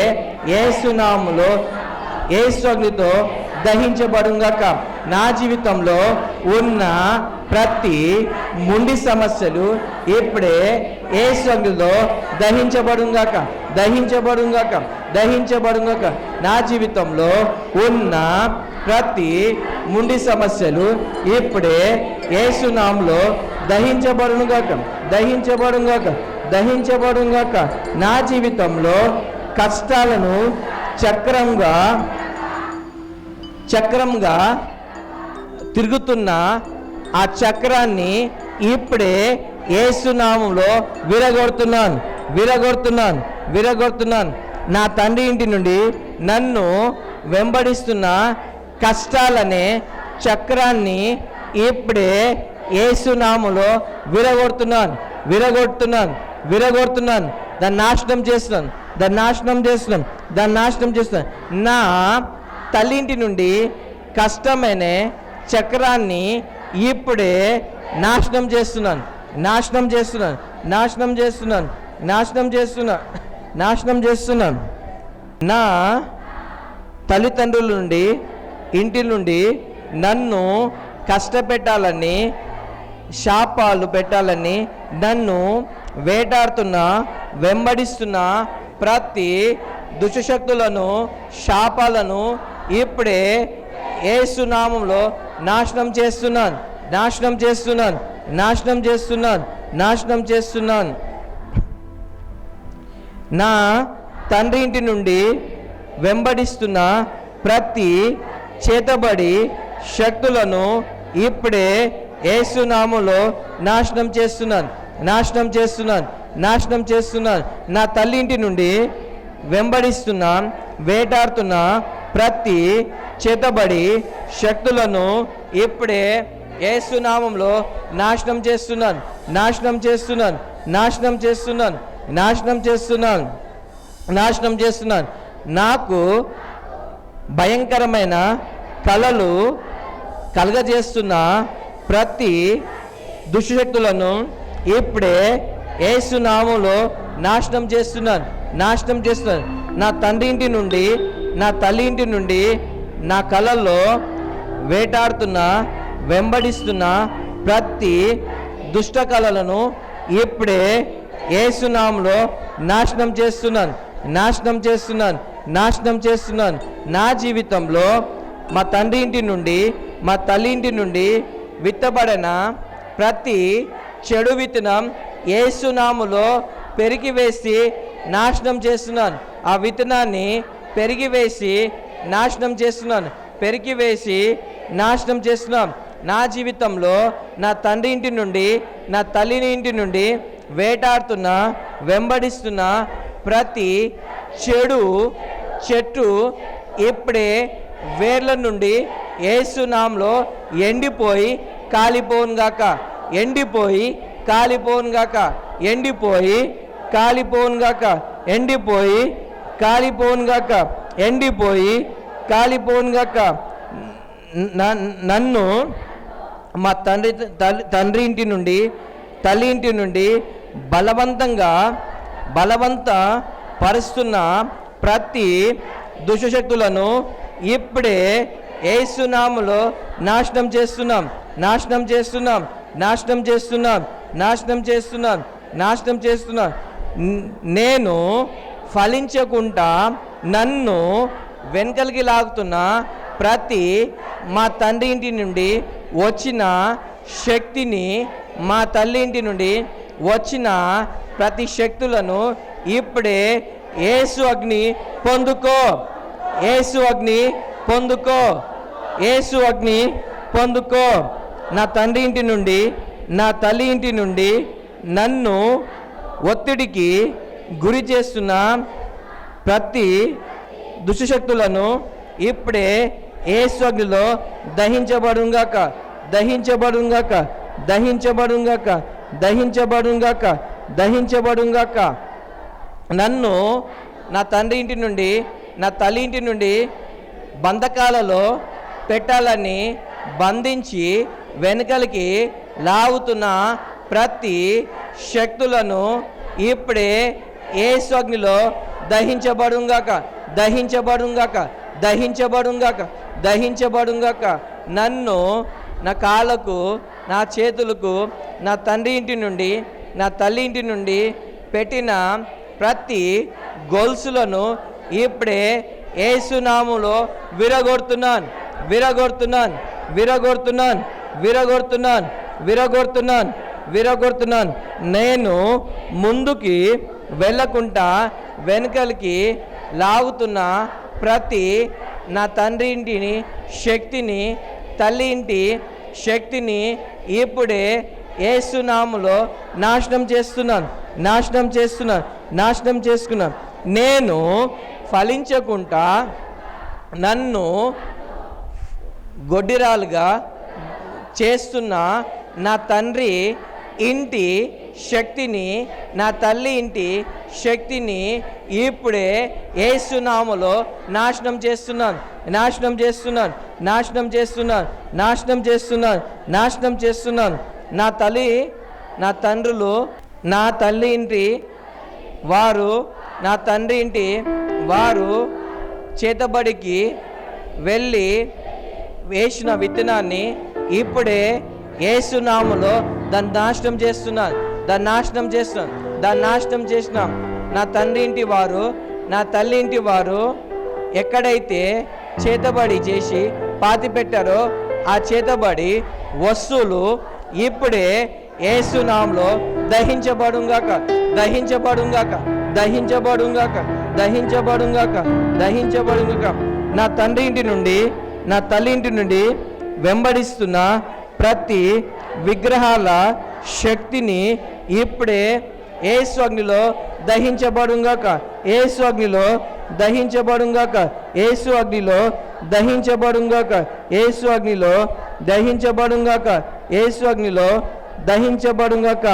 యేసు నామములో యేసు అగ్నితో దహించబడుగాక. నా జీవితంలో ఉన్న ప్రతి ముండి సమస్యలు ఇప్పుడే యేసు అగ్నితో దహించబడుగాక, దహించబడుగాక, దహించబడుగాక. నా జీవితంలో ఉన్న ప్రతి ముండి సమస్యలు ఇప్పుడే యేసు నామములో దహించబడుగాక, దహించబడుగాక, దహించబడుగాక. నా జీవితంలో కష్టాలను చక్రంగా తిరుగుతున్న ఆ చక్రాన్ని ఇప్పుడే యేసు నామములో విరగొడుతున్నాను, విరగొడుతున్నాను, విరగొడుతున్నాను. నా తండ్రి ఇంటి నుండి నన్ను వెంబడిస్తున్న కష్టాలనే చక్రాన్ని ఇప్పుడే యేసు నామములో విరగొడుతున్నాను, విరగొడుతున్నాను, విరగొడుతున్నాను. దాన్ని నాశనం చేస్తున్నాను, దాన్ని నాశనం చేస్తున్నాను, దాన్ని నాశనం చేస్తున్నాను. నా తల్లి ఇంటి నుండి కష్టమైన చక్రాన్ని ఇప్పుడే నాశనం చేస్తున్నాను, నాశనం చేస్తున్నాను, నాశనం చేస్తున్నాను, నాశనం చేస్తున్నాను, నాశనం చేస్తున్నాను. నా తల్లిదండ్రుల నుండి ఇంటి నుండి నన్ను కష్టపెట్టాలని, శాపాలు పెట్టాలని నన్ను వెంబడిస్తున్న ప్రతి దుష్టశక్తులను, శాపాలను ఇప్పుడే యేసు నామములో నాశనం చేస్తున్నాను, నాశనం చేస్తున్నాను, నాశనం చేస్తున్నాను, నాశనం చేస్తున్నాను. నా తండ్రి ఇంటి నుండి వెంబడిస్తున్న ప్రతి చేతబడి శక్తులను ఇప్పుడే యేసు నామములో నాశనం చేస్తున్నాను, నాశనం చేస్తున్నాను, నాశనం చేస్తున్నాను. నా తల్లి ఇంటి నుండి వేటాడుతున్న ప్రతి చేతబడి శక్తులను ఇప్పుడే యేసు నామములో నాశనం చేస్తున్నాను, నాశనం చేస్తున్నాను, నాశనం చేస్తున్నాను, నాశనం చేస్తున్నాను, నాశనం చేస్తున్నాను. నాకు భయంకరమైన కలలు కలగజేస్తున్న ప్రతి దుష్టశక్తులను ఇప్పుడే యేసు నామములో నాశనం చేస్తున్నాను, నాశనం చేస్తున్నాను. నా తండ్రి ఇంటి నుండి, నా తల్లి ఇంటి నుండి నా కలల్లో వెంబడిస్తున్న ప్రతి దుష్ట కలలను ఇప్పుడే యేసు నామములో నాశనం చేస్తున్నాను, నాశనం చేస్తున్నాను, నాశనం చేస్తున్నాను. నా జీవితంలో మా తండ్రి ఇంటి నుండి, మా తల్లి ఇంటి నుండి విత్తబడిన ప్రతి చెడు విత్తనం యేసు నామములో పెరిగివేసి నాశనం చేస్తున్నాను. ఆ విత్తనాన్ని పెరిగివేసి నాశనం చేస్తున్నాను, పెరిగివేసి నాశనం చేస్తున్నాం. నా జీవితంలో నా తండ్రి ఇంటి నుండి, నా తల్లి ఇంటి నుండి వెంబడిస్తున్న ప్రతి చెడు చెట్టు ఇప్పుడే వేర్ల నుండి యేసు నామములో ఎండిపోయి కాలిపోనుగాక, ఎండిపోయి కాలిపోనుగాక, ఎండిపోయి కాలిపోనుగాక, ఎండిపోయి కాలిపోనుగాక, ఎండిపోయి కాలిపోనుగాక. నన్ను మా తండ్రి ఇంటి నుండి, తల్లి ఇంటి నుండి బలవంత పరుస్తున్న ప్రతి దుష్టశక్తులను ఇప్పుడే యేసు నామములో నాశనం చేస్తున్నాం, నాశనం చేస్తున్నాం, నాశనం చేస్తున్నాం, నాశనం చేస్తున్నాం, నాశనం చేస్తున్నాం. నేను ఫలించకుండా నన్ను వెనకలికి లాగుతున్న ప్రతి మా తండ్రి ఇంటి నుండి వచ్చిన శక్తిని, మా తల్లి ఇంటి నుండి వచ్చిన ప్రతి శక్తులను ఇప్పుడే యేసు అగ్ని పొందుకో, యేసు అగ్ని పొందుకో, యేసు అగ్ని పొందుకో. నా తండ్రి ఇంటి నుండి, నా తల్లి ఇంటి నుండి నన్ను ఒత్తిడికి గురి చేస్తున్న ప్రతి దుష్టశక్తులను ఇప్పుడే యేసు అగ్నిలో దహించబడుగాక, దహించబడుగాక, దహించబడుగాక, దహించబడుగాక, దహించబడుగాక. నన్ను నా తండ్రి ఇంటి నుండి, నా తల్లి ఇంటి నుండి బంధకాలలో పెట్టాలని బంధించి వెనుకలికి లాగుతున్న ప్రతి శక్తులను ఇప్పుడే యేసు అగ్నిలో దహించబడుగాక, దహించబడుగాక, దహించబడుగాక, దహించబడుగాక. నన్ను నా కాళ్ళకు, నా చేతులకు, నా తండ్రి ఇంటి నుండి, నా తల్లి ఇంటి నుండి పెట్టిన ప్రతి గొలుసులను ఇప్పుడే యేసు నామములో విరగొడుతున్నాను, విరగొడుతున్నాను, విరగొడుతున్నాను, విరగొడుతున్నాను, విరగొడుతున్నాను, విరగొడుతున్నాను. నేను ముందుకి వెళ్ళకుండా వెనుకలికి లాగుతున్న ప్రతి నా తండ్రి ఇంటిని శక్తిని, తల్లి ఇంటి శక్తిని ఇప్పుడే యేసు నామములో నాశనం చేస్తున్నాను, నాశనం చేస్తున్నాను, నాశనం చేసుకున్నాను. నేను ఫలించకుండా నన్ను గొడ్డిరాలుగా చేస్తున్న నా తండ్రి ఇంటి శక్తిని, నా తల్లి ఇంటి శక్తిని ఇప్పుడే యేసు నామములో నాశనం చేస్తున్నాను, నాశనం చేస్తున్నాను, నాశనం చేస్తున్నాను, నాశనం చేస్తున్నాను, నాశనం చేస్తున్నాను. నా తల్లి, నా తండ్రులు, నా తల్లి ఇంటి వారు, నా తండ్రి ఇంటి వారు చేతబడికి వెళ్ళి వేసిన విత్తనాన్ని ఇప్పుడే యేసు నామములో దాన్ని నాశనం చేస్తున్నాను, దాన్ని నాశనం చేస్తున్నాను, దాన్ని నాశనం చేసినాం. నా తండ్రి ఇంటి వారు, నా తల్లి ఇంటి వారు ఎక్కడైతే చేతబడి చేసి పాతి పెట్టారో ఆ చేతబడి వస్తువులు ఇప్పుడే యేసు నామములో దహించబడుగాక, దహించబడుగాక, దహించబడుగాక, దహించబడుగాక, దహించబడుగాక. నా తండ్రి ఇంటి నుండి, నా తల్లి ఇంటి నుండి వెంబడిస్తున్న ప్రతి విగ్రహాల శక్తిని ఇప్పుడే యేసు అగ్నిలో దహించబడుగాక, యేసు అగ్నిలో దహించబడుగాక, యేసు అగ్నిలో దహించబడుగాక, యేసు అగ్నిలో దహించబడుగాక, యేసు అగ్నిలో దహించబడుగాక.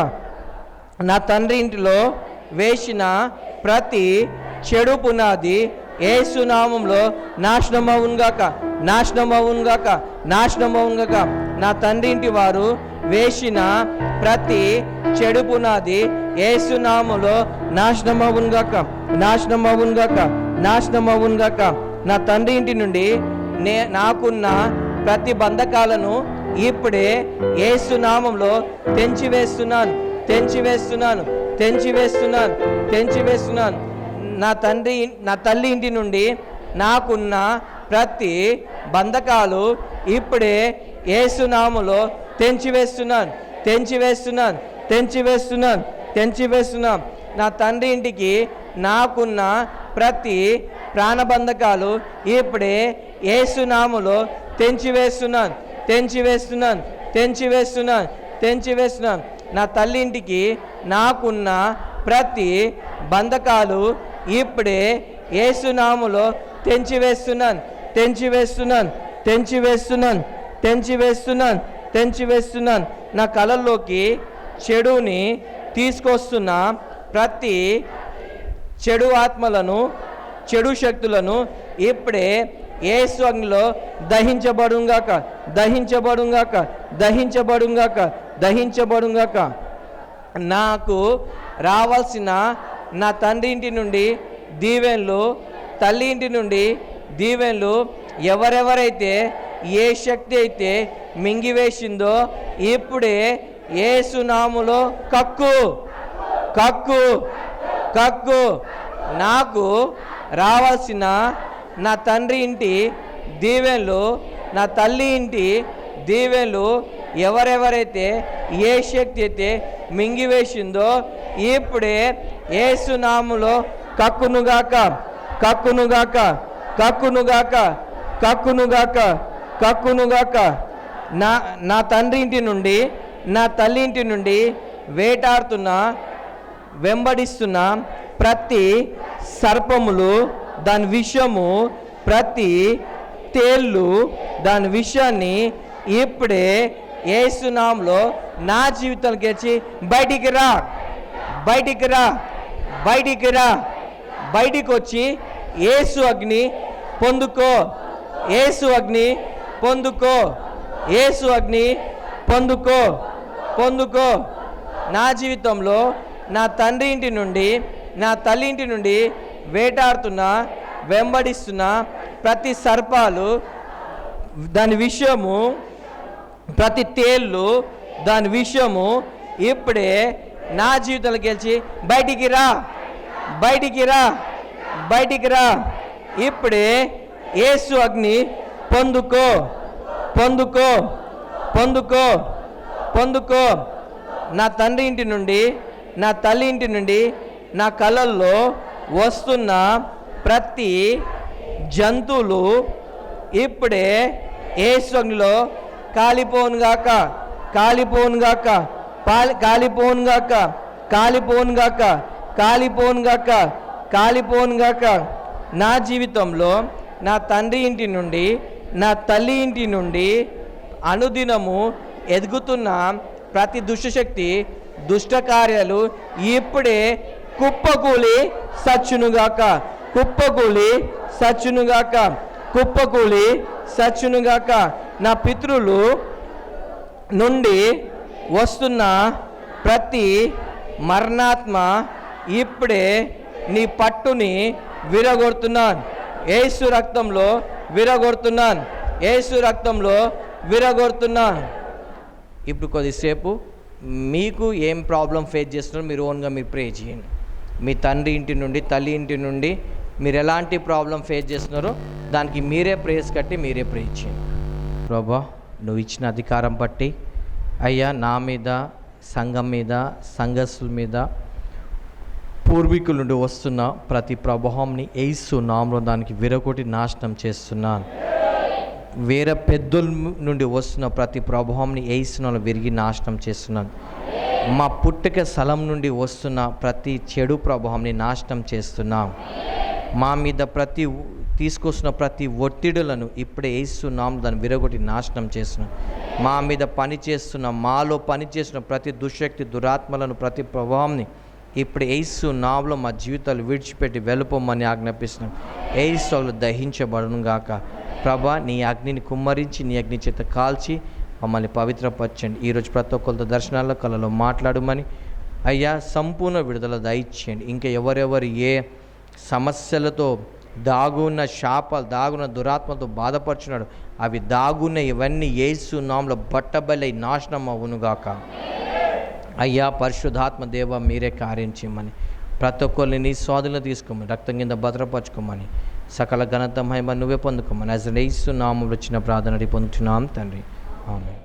నా తండ్రి ఇంటిలో వేసిన ప్రతి చెడు పునాది యేసు నామములో నాశనమవునుగాక, నాశనమవునుగాక, నాశనమవునుగాక. నా తండ్రి ఇంటి వారు వేసిన ప్రతి చెడు పునాది యేసు నామములో నాశనమవునుగాక, నాశనమవునుగాక, నాశనమవునుగాక. నా తండ్రి ఇంటి నుండి నాకున్న ప్రతి బంధకాలను ఇప్పుడే యేసు నామములో తెంచివేస్తున్నాను, తెంచివేస్తున్నాను, తెంచివేస్తున్నాను, తెంచివేస్తున్నాను. నా తల్లి ఇంటి నుండి నాకున్న ప్రతి బంధకాలు ఇప్పుడే యేసు నామములో తెంచివేస్తున్నాను, తెంచివేస్తున్నాను, తెంచివేస్తున్నాను, తెంచివేస్తున్నాను. నా తండ్రి ఇంటికి నాకున్న ప్రతి ప్రాణబంధకాలు ఇప్పుడే యేసు నామములో తెంచివేస్తున్నాను, తెంచివేస్తున్నాను, తెంచివేస్తున్నాను, తెంచివేస్తున్నాను. నా తల్లి ఇంటికి నాకున్న ప్రతి బంధకాలు ఇప్పుడే యేసు నామములో తెంచివేస్తున్నాను, తెంచివేస్తున్నాను, తెంచివేస్తున్నాను, తెంచివేస్తున్నాను, తెంచివేస్తున్నాను. నా కళల్లోకి చెడుని తీసుకొస్తున్న ప్రతి చెడు ఆత్మలను, చెడు శక్తులను ఇప్పుడే యేసు అగ్నిలో దహించబడుగాక, దహించబడుగాక, దహించబడుగాక, దహించబడుగాక. నాకు రావాల్సిన నా తండ్రి ఇంటి నుండి దీవెనలు, తల్లి ఇంటి నుండి దీవెనలు ఎవరెవరైతే ఏ శక్తి అయితే మింగివేసిందో ఇప్పుడే యేసు నామములో కక్కు, కక్కు, కక్కు. నాకు రావాల్సిన నా తండ్రి ఇంటి దీవెనలు, నా తల్లి ఇంటి దీవెనలు ఎవరెవరైతే ఏ శక్తి అయితే మింగివేసిందో ఇప్పుడే యేసు నామములో కక్కునుగాక, కక్కునుగాక, కక్కునుగాక, కక్కునుగాక, కక్కునుగాక. నా తండ్రి ఇంటి నుండి, నా తల్లి ఇంటి నుండి వేటాడుతున్న, వెంబడిస్తున్న ప్రతి సర్పములు దాని విషము, ప్రతి తేళ్ళు దాని విషయాన్ని ఇప్పుడే యేసు నామములో నా జీవితానికి వచ్చి బయటికి రా, బయటికి రా, బయటికి రా. బయటికి వచ్చి యేసు అగ్ని పొందుకో, యేసు అగ్ని పొందుకో, యేసు అగ్ని పొందుకో, పొందుకో. నా జీవితంలో నా తండ్రి ఇంటి నుండి, నా తల్లి ఇంటి నుండి వేటాడుతున్న, వెంబడిస్తున్న ప్రతి సర్పాలు దాని విషయము, ప్రతి తేళ్ళు దాని విషయము ఇప్పుడే నా జీవితంలో గెలిచి బయటికి రా, బయటికి రా, బయటికి రా. ఇప్పుడే యేసు అగ్ని పొందుకో, పొందుకో, పొందుకో, పొందుకో. నా తండ్రి ఇంటి నుండి, నా తల్లి ఇంటి నుండి నా కళల్లో వస్తున్న ప్రతి జంతువులు ఇప్పుడే యేసు అగ్నిలో కాలిపోనుగాక, కాలిపోనుగాక, కాలిపోనుగాక, కాలిపోనుగాక, కాలిపోనుగాక, కాలిపోనుగాక. నా జీవితంలో నా తండ్రి ఇంటి నుండి, నా తల్లి ఇంటి నుండి అనుదినము ఎదుగుతున్న ప్రతి దుష్టశక్తి, దుష్ట కార్యాలు ఇప్పుడే కుప్పకూలి సచ్చునుగాక, కుప్పకూలి సచ్చునుగాక, కుప్పకూలి సచ్చునుగాక. నా పితరులు నుండి వస్తున్న ప్రతి మరణాత్మ ఇప్పుడే నీ పట్టుని విరగొడుతున్నాను, యేసు రక్తంలో విరగొడుతున్నాను, యేసు రక్తంలో విరగొడుతున్నాను. ఇప్పుడు కొద్దిసేపు మీకు ఏం ప్రాబ్లం ఫేస్ చేస్తున్నారో మీరు ఓన్గా మీరు ప్రే చేయండి. మీ తండ్రి ఇంటి నుండి, తల్లి ఇంటి నుండి మీరు ఎలాంటి ప్రాబ్లం ఫేస్ చేస్తున్నారో దానికి మీరే ప్రేయర్స్ కట్టి మీరే ప్రే చేయండి. ప్రభా, నువ్వు ఇచ్చిన అధికారం బట్టి అయ్యా నా మీద, సంఘం మీద, సంఘస్థుల మీద, పూర్వీకుల నుండి వస్తున్న ప్రతి ప్రభావంని యేసు నామములో దానికి విరగొట్టి నాశనం చేస్తున్నాను. వేరే పెద్దల నుండి వస్తున్న ప్రతి ప్రభావంని యేసు నామములో విరిగి నాశనం చేస్తున్నాను. మా పుట్టుక స్థలం నుండి వస్తున్న ప్రతి చెడు ప్రభావంని నాశనం చేస్తున్నాం. మా మీద తీసుకొస్తున్న ప్రతి ఒత్తిడులను ఇప్పుడే యేసు నామములో దాన్ని విరగొట్టి నాశనం చేస్తున్నాం. మా మీద పనిచేస్తున్న, మాలో పనిచేస్తున్న ప్రతి దుశ్శక్తి, దురాత్మలను, ప్రతి ప్రభావంని ఇప్పుడు యేసు నామములో మా జీవితాలు విడిచిపెట్టి వెళ్ళిపోమని ఆజ్ఞాపిస్తున్నాం. యేసులో దహించబడును గాక. ప్రభా, నీ అగ్నిని కుమ్మరించి, నీ అగ్ని చేత కాల్చి మమ్మల్ని పవిత్రపరచండి. ఈరోజు ప్రతి ఒక్కరితో దర్శనాల్లో, కళలో మాట్లాడమని అయ్యా సంపూర్ణ విడుదల దయచేయండి. ఇంకా ఎవరెవరు ఏ సమస్యలతో దాగున్న శాపాలు, దాగున్న దురాత్మతో బాధపడుచున్నాడు, అవి దాగున్న ఇవన్నీ యేసు నామములో బట్టబయలై నాశనం అవునుగాక. అయ్యా పరిశుద్ధాత్మ దేవ, మీరే కార్యం చేయమని, ప్రతి ఒక్కరిని నీ స్వాధీనంలో తీసుకోమని, రక్తం కింద భద్రపరచుకోమని, సకల ఘనత మహిమ నువ్వే పొందుకోమని, యేసు నామములో వచ్చిన ప్రార్థన పొందుతున్నాం తండ్రి. ఆమేన్.